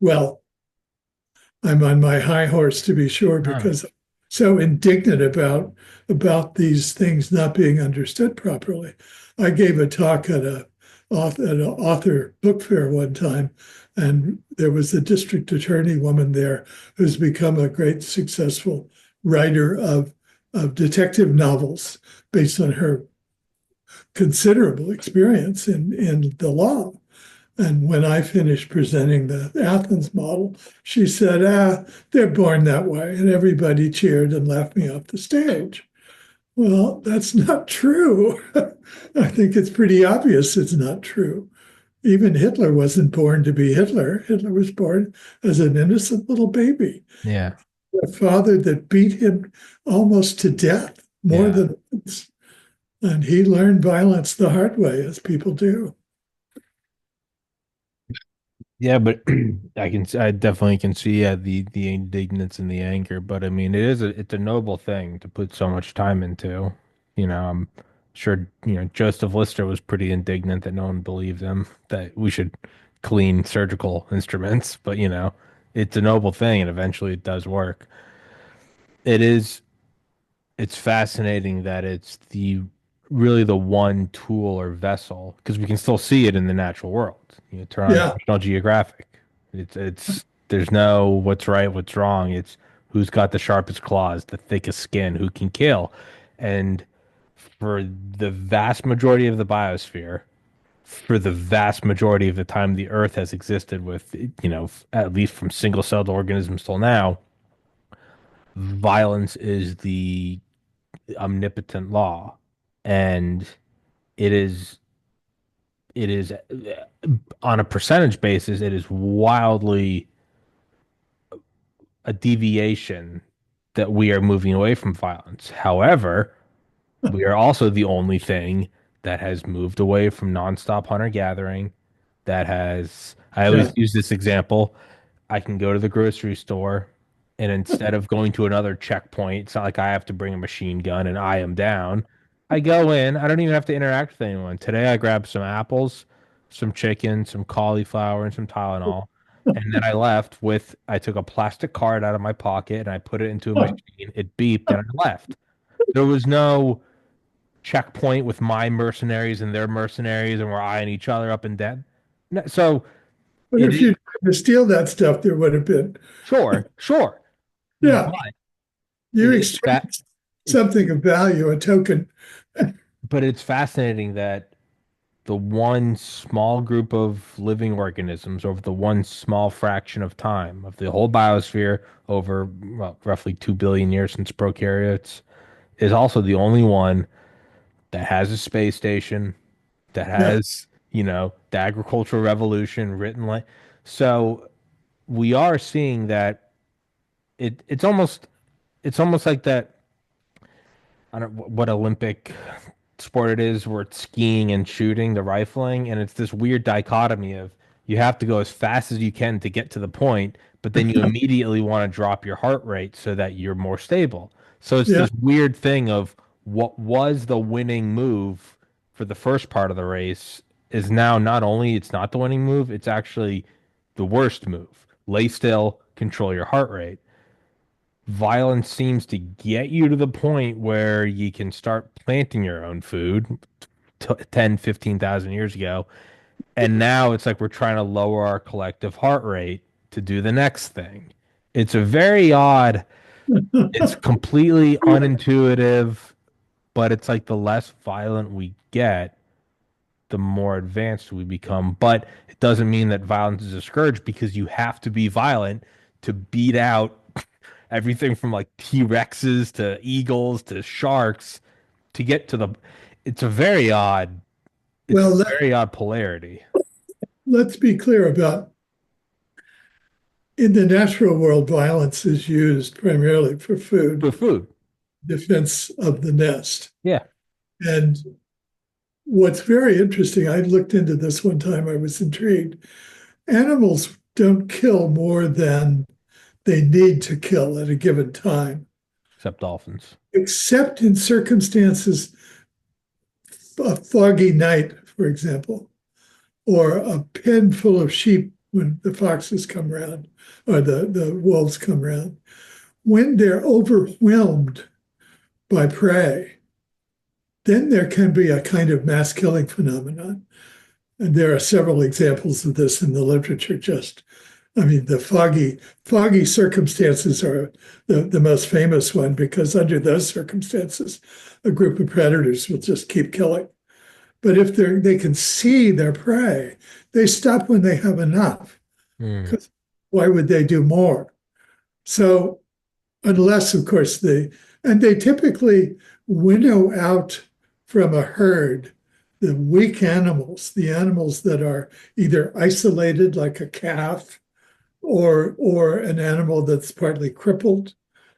well, I'm on my high horse to be sure Huh. because I'm so indignant about these things not being understood properly. I gave a talk at an author book fair one time, and there was a district attorney woman there who's become a great successful writer of detective novels based on her considerable experience in the law. And when I finished presenting the Athens model, she said, they're born that way. And everybody cheered and laughed me off the stage. Well, that's not true. I think it's pretty obvious it's not true. Even Hitler wasn't born to be Hitler. Hitler was born as an innocent little baby. Yeah. A father that beat him almost to death more Yeah. than once. And he learned violence the hard way, as people do. Yeah, but I definitely can see the indignance and the anger, but I mean it's a noble thing to put so much time into. I'm sure, Joseph Lister was pretty indignant that no one believed him that we should clean surgical instruments, but it's a noble thing and eventually it does work. It is it's fascinating that it's the really the one tool or vessel because we can still see it in the natural world. Turn on Yeah. National Geographic. It's there's no what's right, what's wrong. It's who's got the sharpest claws, the thickest skin, who can kill. And for the vast majority of the biosphere, for the vast majority of the time the Earth has existed with, at least from single-celled organisms till now, violence is the omnipotent law, and it is it is on a percentage basis, it is wildly a deviation that we are moving away from violence. However, we are also the only thing that has moved away from nonstop hunter gathering. I always Yeah. use this example. I can go to the grocery store and instead of going to another checkpoint, it's not like I have to bring a machine gun and I am down. I go in, I don't even have to interact with anyone. Today I grabbed some apples, some chicken, some cauliflower, and some Tylenol. And then I took a plastic card out of my pocket and I put it into a machine. It beeped and I left. There was no checkpoint with my mercenaries and their mercenaries and we're eyeing each other up and down. So But It if you is tried to steal that stuff, there would have been, sure, sure, yeah, but you it is that exchanged something of value, a token. but it's fascinating that the one small group of living organisms over the one small fraction of time of the whole biosphere over well, roughly 2 billion years since prokaryotes is also the only one that has a space station, that Yeah. has, the agricultural revolution written like so we are seeing that it's almost like that. I don't what Olympic sport it is where it's skiing and shooting, the rifling, and it's this weird dichotomy of you have to go as fast as you can to get to the point, but then you immediately want to drop your heart rate so that you're more stable. So it's Yeah. this weird thing of what was the winning move for the first part of the race is now not only it's not the winning move, it's actually the worst move. Lay still, control your heart rate. Violence seems to get you to the point where you can start planting your own food 10, 15,000 years ago. And now it's like we're trying to lower our collective heart rate to do the next thing. It's a very odd, it's completely unintuitive, but it's like the less violent we get, the more advanced we become. But it doesn't mean that violence is a scourge because you have to be violent to beat out everything from like T-Rexes to eagles to sharks to get to the it's a very odd it's a Well, very odd polarity let's be clear about in the natural world, violence is used primarily for for food, food. defense of the nest. Yeah, And what's very interesting, I looked into this one time, I was intrigued. Animals don't kill more than they need to kill at a given time, except dolphins. except in circumstances, a foggy night, for example, or a pen full of sheep when the foxes come around or the wolves come around. When they're overwhelmed by prey, then there can be a kind of mass killing phenomenon. And there are several examples of this in the literature. I mean, the foggy circumstances are the most famous one because under those circumstances, a group of predators will just keep killing. But if they can see their prey, they stop when they have enough. Hmm. Because why would they do more? So unless, of course, they typically winnow out from a herd the weak animals, the animals that are either isolated, like a calf, or an animal that's partly crippled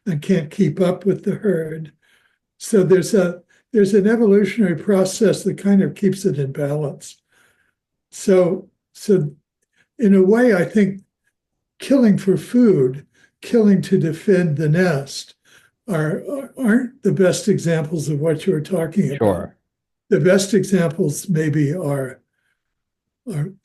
and can't keep up with the herd. So there's an evolutionary process that kind of keeps it in balance. So in a way, I think killing for food, killing to defend the nest aren't the best examples of what you're talking about. Sure. The best examples maybe are and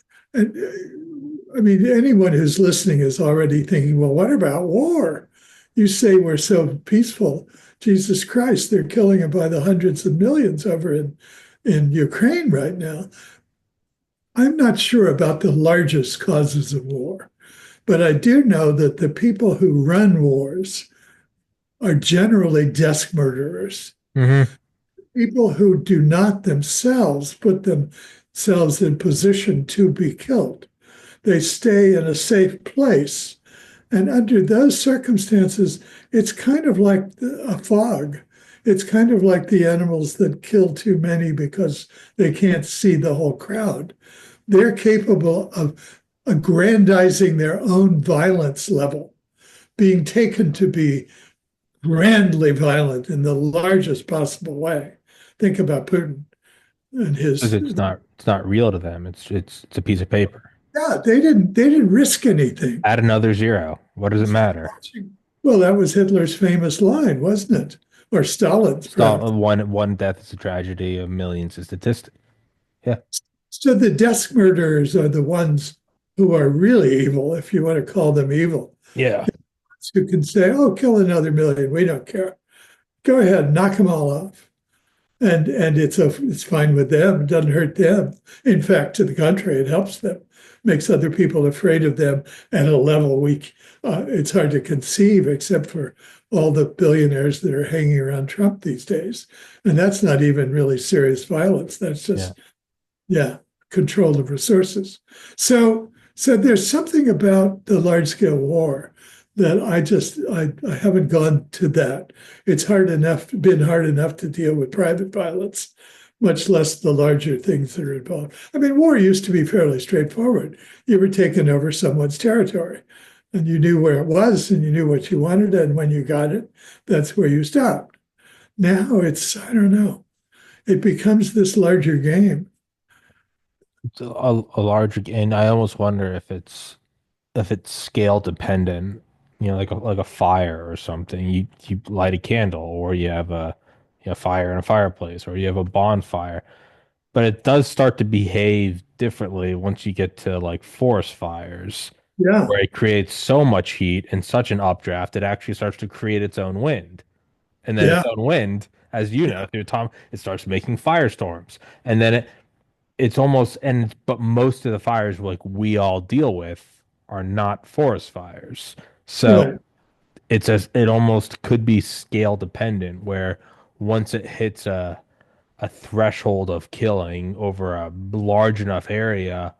I mean anyone who's listening is already thinking, well, what about war? You say we're so peaceful. Jesus Christ, they're killing it by the hundreds of millions over in Ukraine right now. I'm not sure about the largest causes of war, but I do know that the people who run wars are generally desk murderers, Hmm. people who do not themselves put themselves in position to be killed. They stay in a safe place. And under those circumstances, it's kind of like a fog. It's kind of like the animals that kill too many because they can't see the whole crowd. They're capable of aggrandizing their own violence level, being taken to be grandly violent in the largest possible way. Think about Putin and Because his. it's not real to them. It's a piece of paper. Yeah, they didn't risk anything. Add another zero. What does it matter? Well, that was Hitler's famous line, wasn't it? Or Stalin's, perhaps. One death is a tragedy, a million's a statistic. Yeah. So the desk murderers are the ones who are really evil, if you want to call them evil, Yeah. who can say, "Oh, kill another million. We don't care. Go ahead, knock them all off." And it's fine with them. It doesn't hurt them. In fact, to the contrary, it helps them makes other people afraid of them at a level it's hard to conceive, except for all the billionaires that are hanging around Trump these days. And that's not even really serious violence. That's Yeah. just, yeah, control of resources. So there's something about the large scale war that I haven't gone to that. It's been hard enough to deal with private violence, much less the larger things that are involved. I mean, war used to be fairly straightforward. You were taking over someone's territory and you knew where it was and you knew what you wanted, and when you got it, that's where you stopped. Now I don't know, it becomes this larger game. It's a larger, and I almost wonder if it's scale dependent, like a fire or something. You light a candle, or you have fire in a fireplace, or you have a bonfire. But it does start to behave differently once you get to like forest fires, Yeah, where it creates so much heat and such an updraft, it actually starts to create its own wind. And then its yeah, own wind, as you yeah, know, through time, it starts making firestorms. And then it's almost, and but most of the fires like we all deal with are not forest fires. So right. it almost could be scale dependent, where once it hits a threshold of killing over a large enough area,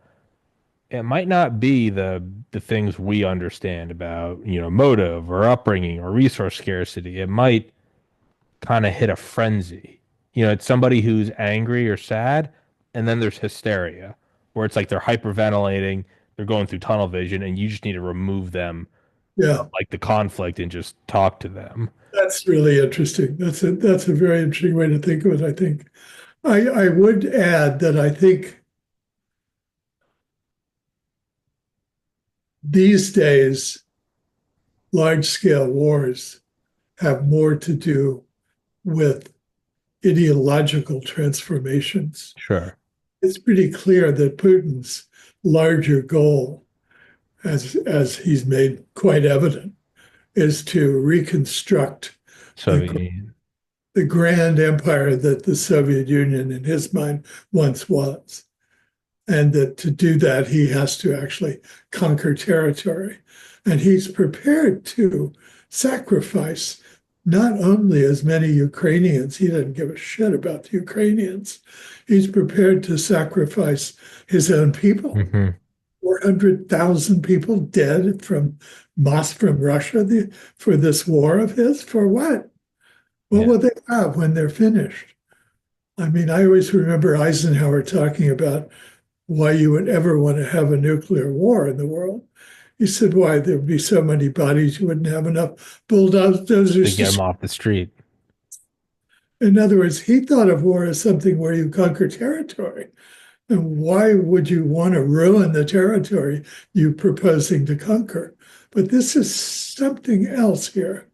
it might not be the things we understand about, motive or upbringing or resource scarcity. It might kind of hit a frenzy. It's somebody who's angry or sad, and then there's hysteria, where it's like they're hyperventilating, they're going through tunnel vision, and you just need to remove them from Yeah, like the conflict and just talk to them. that's really interesting. That's a very interesting way to think of it, I think. I would add that I think these days large scale wars have more to do with ideological transformations. Sure. It's pretty clear that Putin's larger goal, as he's made quite evident, is to reconstruct the Soviet. the grand empire that the Soviet Union, in his mind, once was. And that to do that, he has to actually conquer territory. And he's prepared to sacrifice not only as many Ukrainians, he doesn't give a shit about the Ukrainians, he's prepared to sacrifice his own people. Hmm. 400,000 people dead from Russia for this war of his. For what? What Yeah. will they have when they're finished? I mean, I always remember Eisenhower talking about why you would ever want to have a nuclear war in the world. He said, why? There would be so many bodies, you wouldn't have enough To bulldozers get them to. off the street. In other words, he thought of war as something where you conquer territory. And why would you want to ruin the territory you're proposing to conquer? But this is something else here.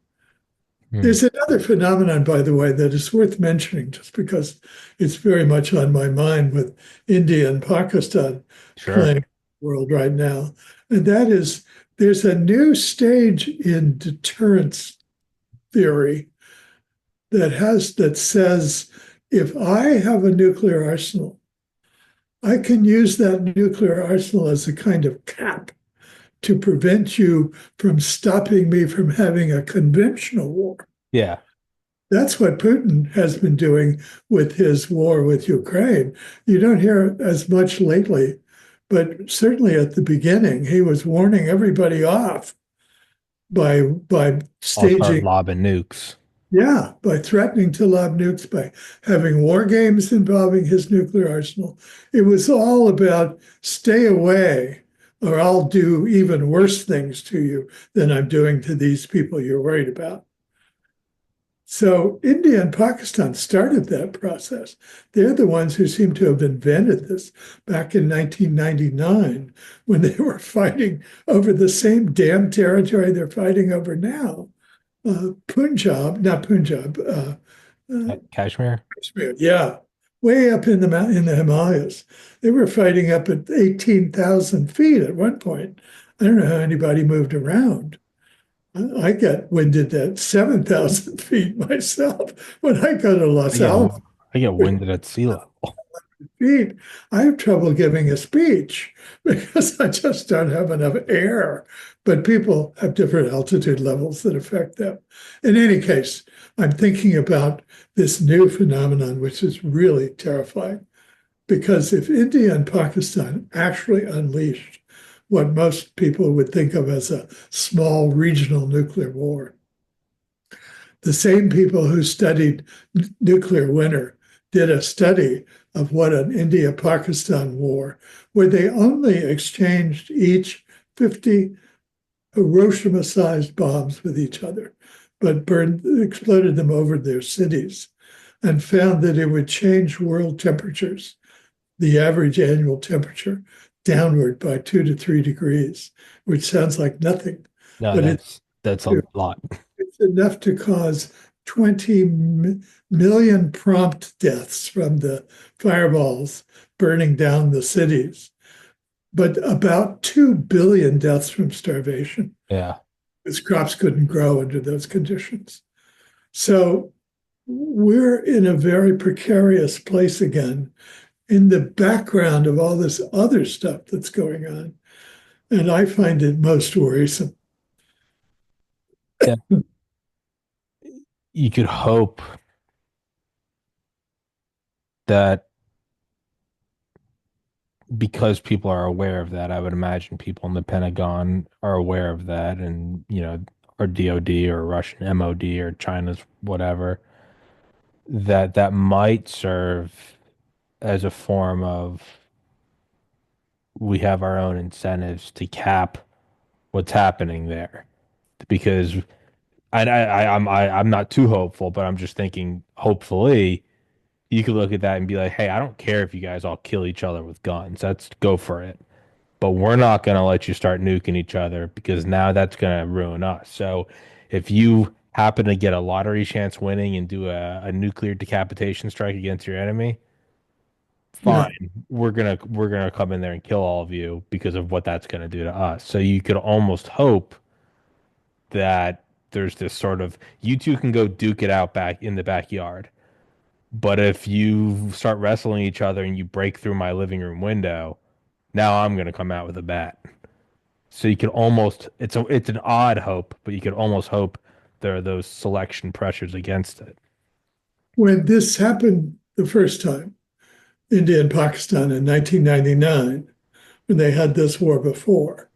Hmm. There's another phenomenon, by the way, that is worth mentioning just because it's very much on my mind with India and Pakistan Sure. playing the world right now. And that is there's a new stage in deterrence theory that says if I have a nuclear arsenal, I can use that nuclear arsenal as a kind of cap to prevent you from stopping me from having a conventional war. Yeah. That's what Putin has been doing with his war with Ukraine. You don't hear as much lately, but certainly at the beginning, he was warning everybody off by I'll start staging, lobbing nukes. yeah, by threatening to lob nukes, by having war games involving his nuclear arsenal. It was all about stay away, or I'll do even worse things to you than I'm doing to these people you're worried about. So India and Pakistan started that process. They're the ones who seem to have invented this back in 1999 when they were fighting over the same damn territory they're fighting over now. Not Punjab, Kashmir? Kashmir, yeah, way up in the Himalayas. They were fighting up at 18,000 feet at one point. I don't know how anybody moved around. I get winded at 7,000 feet myself when I go to I Los get Alamos. I get winded at sea level. feet, I have trouble giving a speech because I just don't have enough air. But people have different altitude levels that affect them. In any case, I'm thinking about this new phenomenon, which is really terrifying. Because if India and Pakistan actually unleashed what most people would think of as a small regional nuclear war, the same people who studied nuclear winter did a study of what an India Pakistan war, where they only exchanged each 50 Hiroshima sized bombs with each other, but exploded them over their cities, and found that it would change world temperatures, the average annual temperature, downward by 2 to 3 degrees, which sounds like nothing, No, but that's a lot. it's enough to cause 20 million prompt deaths from the fireballs burning down the cities, but about 2 billion deaths from starvation, Yeah. because crops couldn't grow under those conditions. So we're in a very precarious place again in the background of all this other stuff that's going on. And I find it most worrisome. Yeah. You could hope that because people are aware of that, I would imagine people in the Pentagon are aware of that and, or DOD or Russian MOD or China's whatever, that might serve as a form of we have our own incentives to cap what's happening there. Because I'm not too hopeful, but I'm just thinking hopefully you could look at that and be like, hey, I don't care if you guys all kill each other with guns. Let's go for it. But we're not going to let you start nuking each other because now that's going to ruin us. So if you happen to get a lottery chance winning and do a nuclear decapitation strike against your enemy, Yeah. fine. We're gonna come in there and kill all of you because of what that's going to do to us. So you could almost hope that there's this sort of you two can go duke it out back in the backyard. But if you start wrestling each other and you break through my living room window, now I'm gonna come out with a bat. So you could almost it's an odd hope, but you could almost hope there are those selection pressures against it. When this happened the first time, India and Pakistan in 1999, when they had this war before,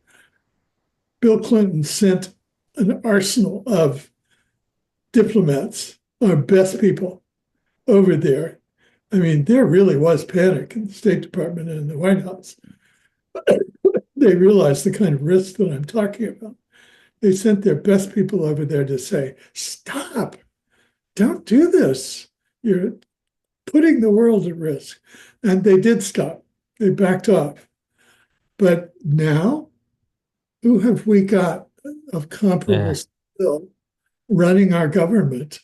Bill Clinton sent an arsenal of diplomats, our best people, over there. I mean, there really was panic in the State Department and in the White House. They realized the kind of risk that I'm talking about. They sent their best people over there to say, stop, don't do this. You're putting the world at risk. And they did stop. They backed off. But now, who have we got of comparable Yeah. skill running our government?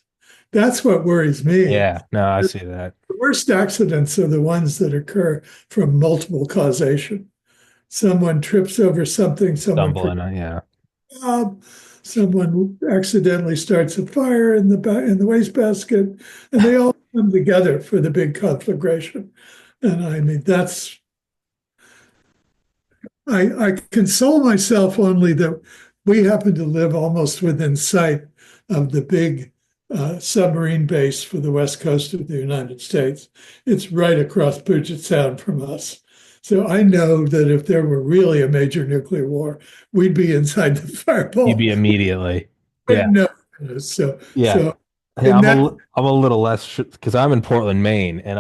That's what worries me. Yeah. No, I see that. The worst accidents are the ones that occur from multiple causation. Someone trips over something, someone Stumbling. forgets Yeah. a job, someone accidentally starts a fire in the wastebasket, and they all come together for the big conflagration. And I mean, I console myself only that we happen to live almost within sight of the big submarine base for the west coast of the United States. It's right across Puget Sound from us. So I know that if there were really a major nuclear war, we'd be inside the You'd fireball. be immediately. But Yeah. no, so Yeah. so Yeah, in that I'm a little less because I'm in Portland, Maine, and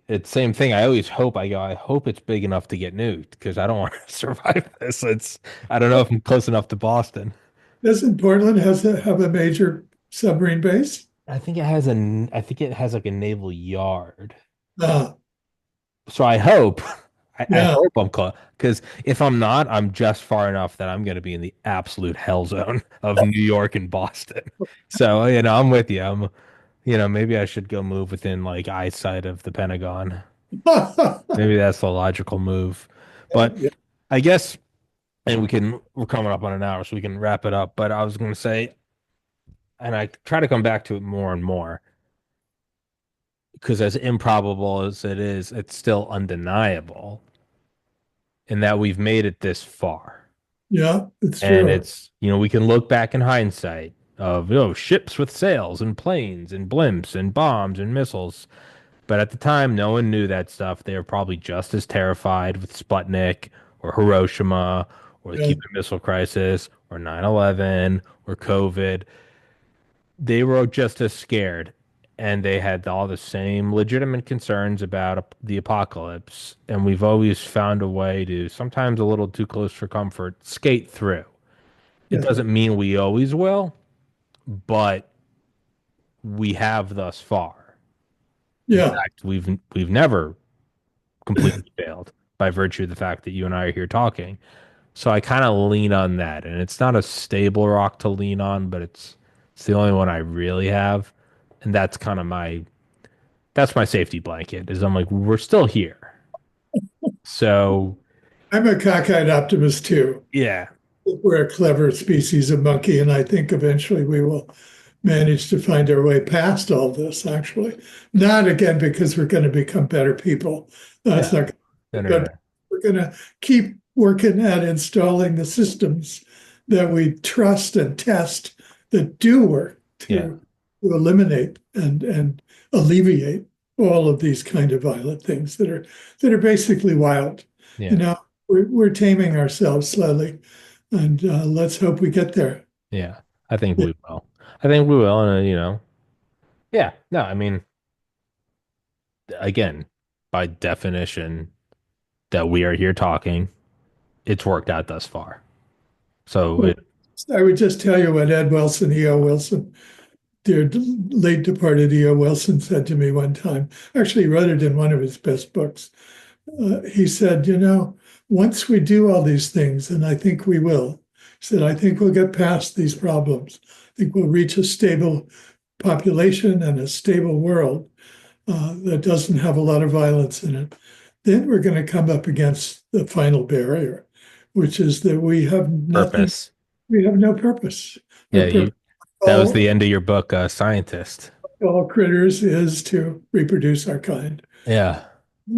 it's same thing. I always hope I hope it's big enough to get nuked because I don't want to survive this. I don't know if I'm close enough to Boston. doesn't Portland have a major submarine base? I think it has like a naval yard. Uh, So I hope I yeah. hope I'm close because if I'm not, I'm just far enough that I'm going to be in the absolute hell zone of New York and Boston. So I'm with you. Maybe I should go move within like eyesight of the Pentagon. Maybe that's the logical move. But Yeah. I guess, and we're coming up on an hour, so we can wrap it up. But I was going to say, and I try to come back to it more and more. because as improbable as it is, it's still undeniable in that we've made it this far. Yeah, it's And true. it's, we can look back in hindsight of, ships with sails and planes and blimps and bombs and missiles. But at the time, no one knew that stuff. They were probably just as terrified with Sputnik or Hiroshima or the Yeah, Cuban Missile Crisis or 9/11 or COVID. They were just as scared. And they had all the same legitimate concerns about the apocalypse. And we've always found a way to, sometimes a little too close for comfort, skate through. It yeah, doesn't mean we always will, but we have thus far. In yeah. fact, we've never completely failed by virtue of the fact that you and I are here talking. So I kind of lean on that, and it's not a stable rock to lean on, but it's the only one I really have, and that's my safety blanket. Is I'm like we're still here. So I'm a cockeyed optimist too. yeah, We're a clever species of monkey, and I think eventually we will manage to find our way past all this, actually. Not again because we're going to become better people. That's no, not, no, no, but no. we're going to keep working at installing the systems that we trust and test that do work Yeah, to eliminate and alleviate all of these kind of violent things that are basically wild. You yeah, know, we're taming ourselves slowly, and let's hope we get there. yeah. I think we will. I think we will, and yeah. No, I mean, again, by definition, that we are here talking, it's worked out thus far. So Well, I would just tell you what Ed Wilson, E.O. Wilson, dear late departed E.O. Wilson said to me one time. Actually, he wrote it in one of his best books. He said, once we do all these things, and I think we will, he said, I think we'll get past these problems. I think we'll reach a stable population and a stable world that doesn't have a lot of violence in it. Then we're going to come up against the final barrier, which is that we have nothing, purpose. we have no purpose. Our Yeah, purpose, that was the all, end of your book, Scientist. all critters, is to reproduce our kind. Yeah.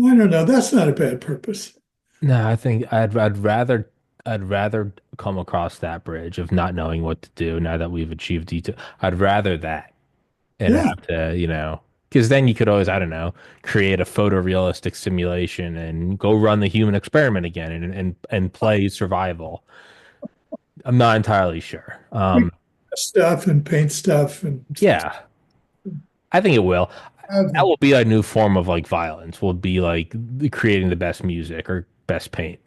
I don't know. That's not a bad purpose. No, I think I'd rather come across that bridge of not knowing what to do now that we've achieved detail. I'd rather that and Yeah, have to, because then you could always, I don't know, create a photorealistic simulation and go run the human experiment again and play survival. I'm not entirely sure. we stuff and paint stuff and Yeah, I think it will. have That them. will be a new form of like violence. Will be like creating the best music or best paint.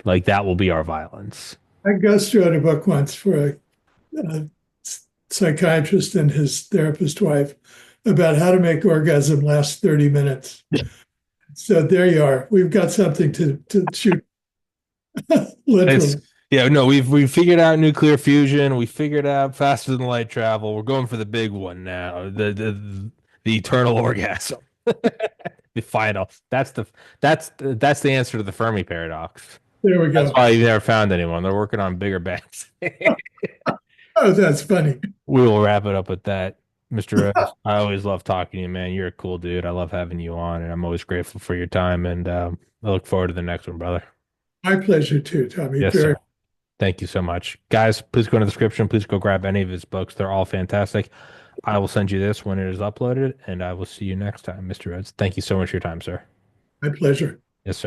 Like that will be our violence. I ghost wrote a book once for a psychiatrist and his therapist wife about how to make orgasm last 30 minutes. So there you are. We've got something to shoot, It's literally. yeah, no, we've figured out nuclear fusion. We figured out faster than light travel. We're going for the big one now. The eternal orgasm. The final. That's the answer to the Fermi paradox. There we That's go. why you never found anyone. They're working on bigger bangs. Oh, that's funny. We will wrap it up with that. Mr. Rhodes, I always love talking to you, man. You're a cool dude. I love having you on, and I'm always grateful for your time. And I look forward to the next one, brother. My pleasure too, Tommy. Yes, sir. Very. Thank you so much. Guys, please go in the description. Please go grab any of his books. They're all fantastic. I will send you this when it is uploaded, and I will see you next time, Mr. Rhodes. Thank you so much for your time, sir. My pleasure. Yes, sir.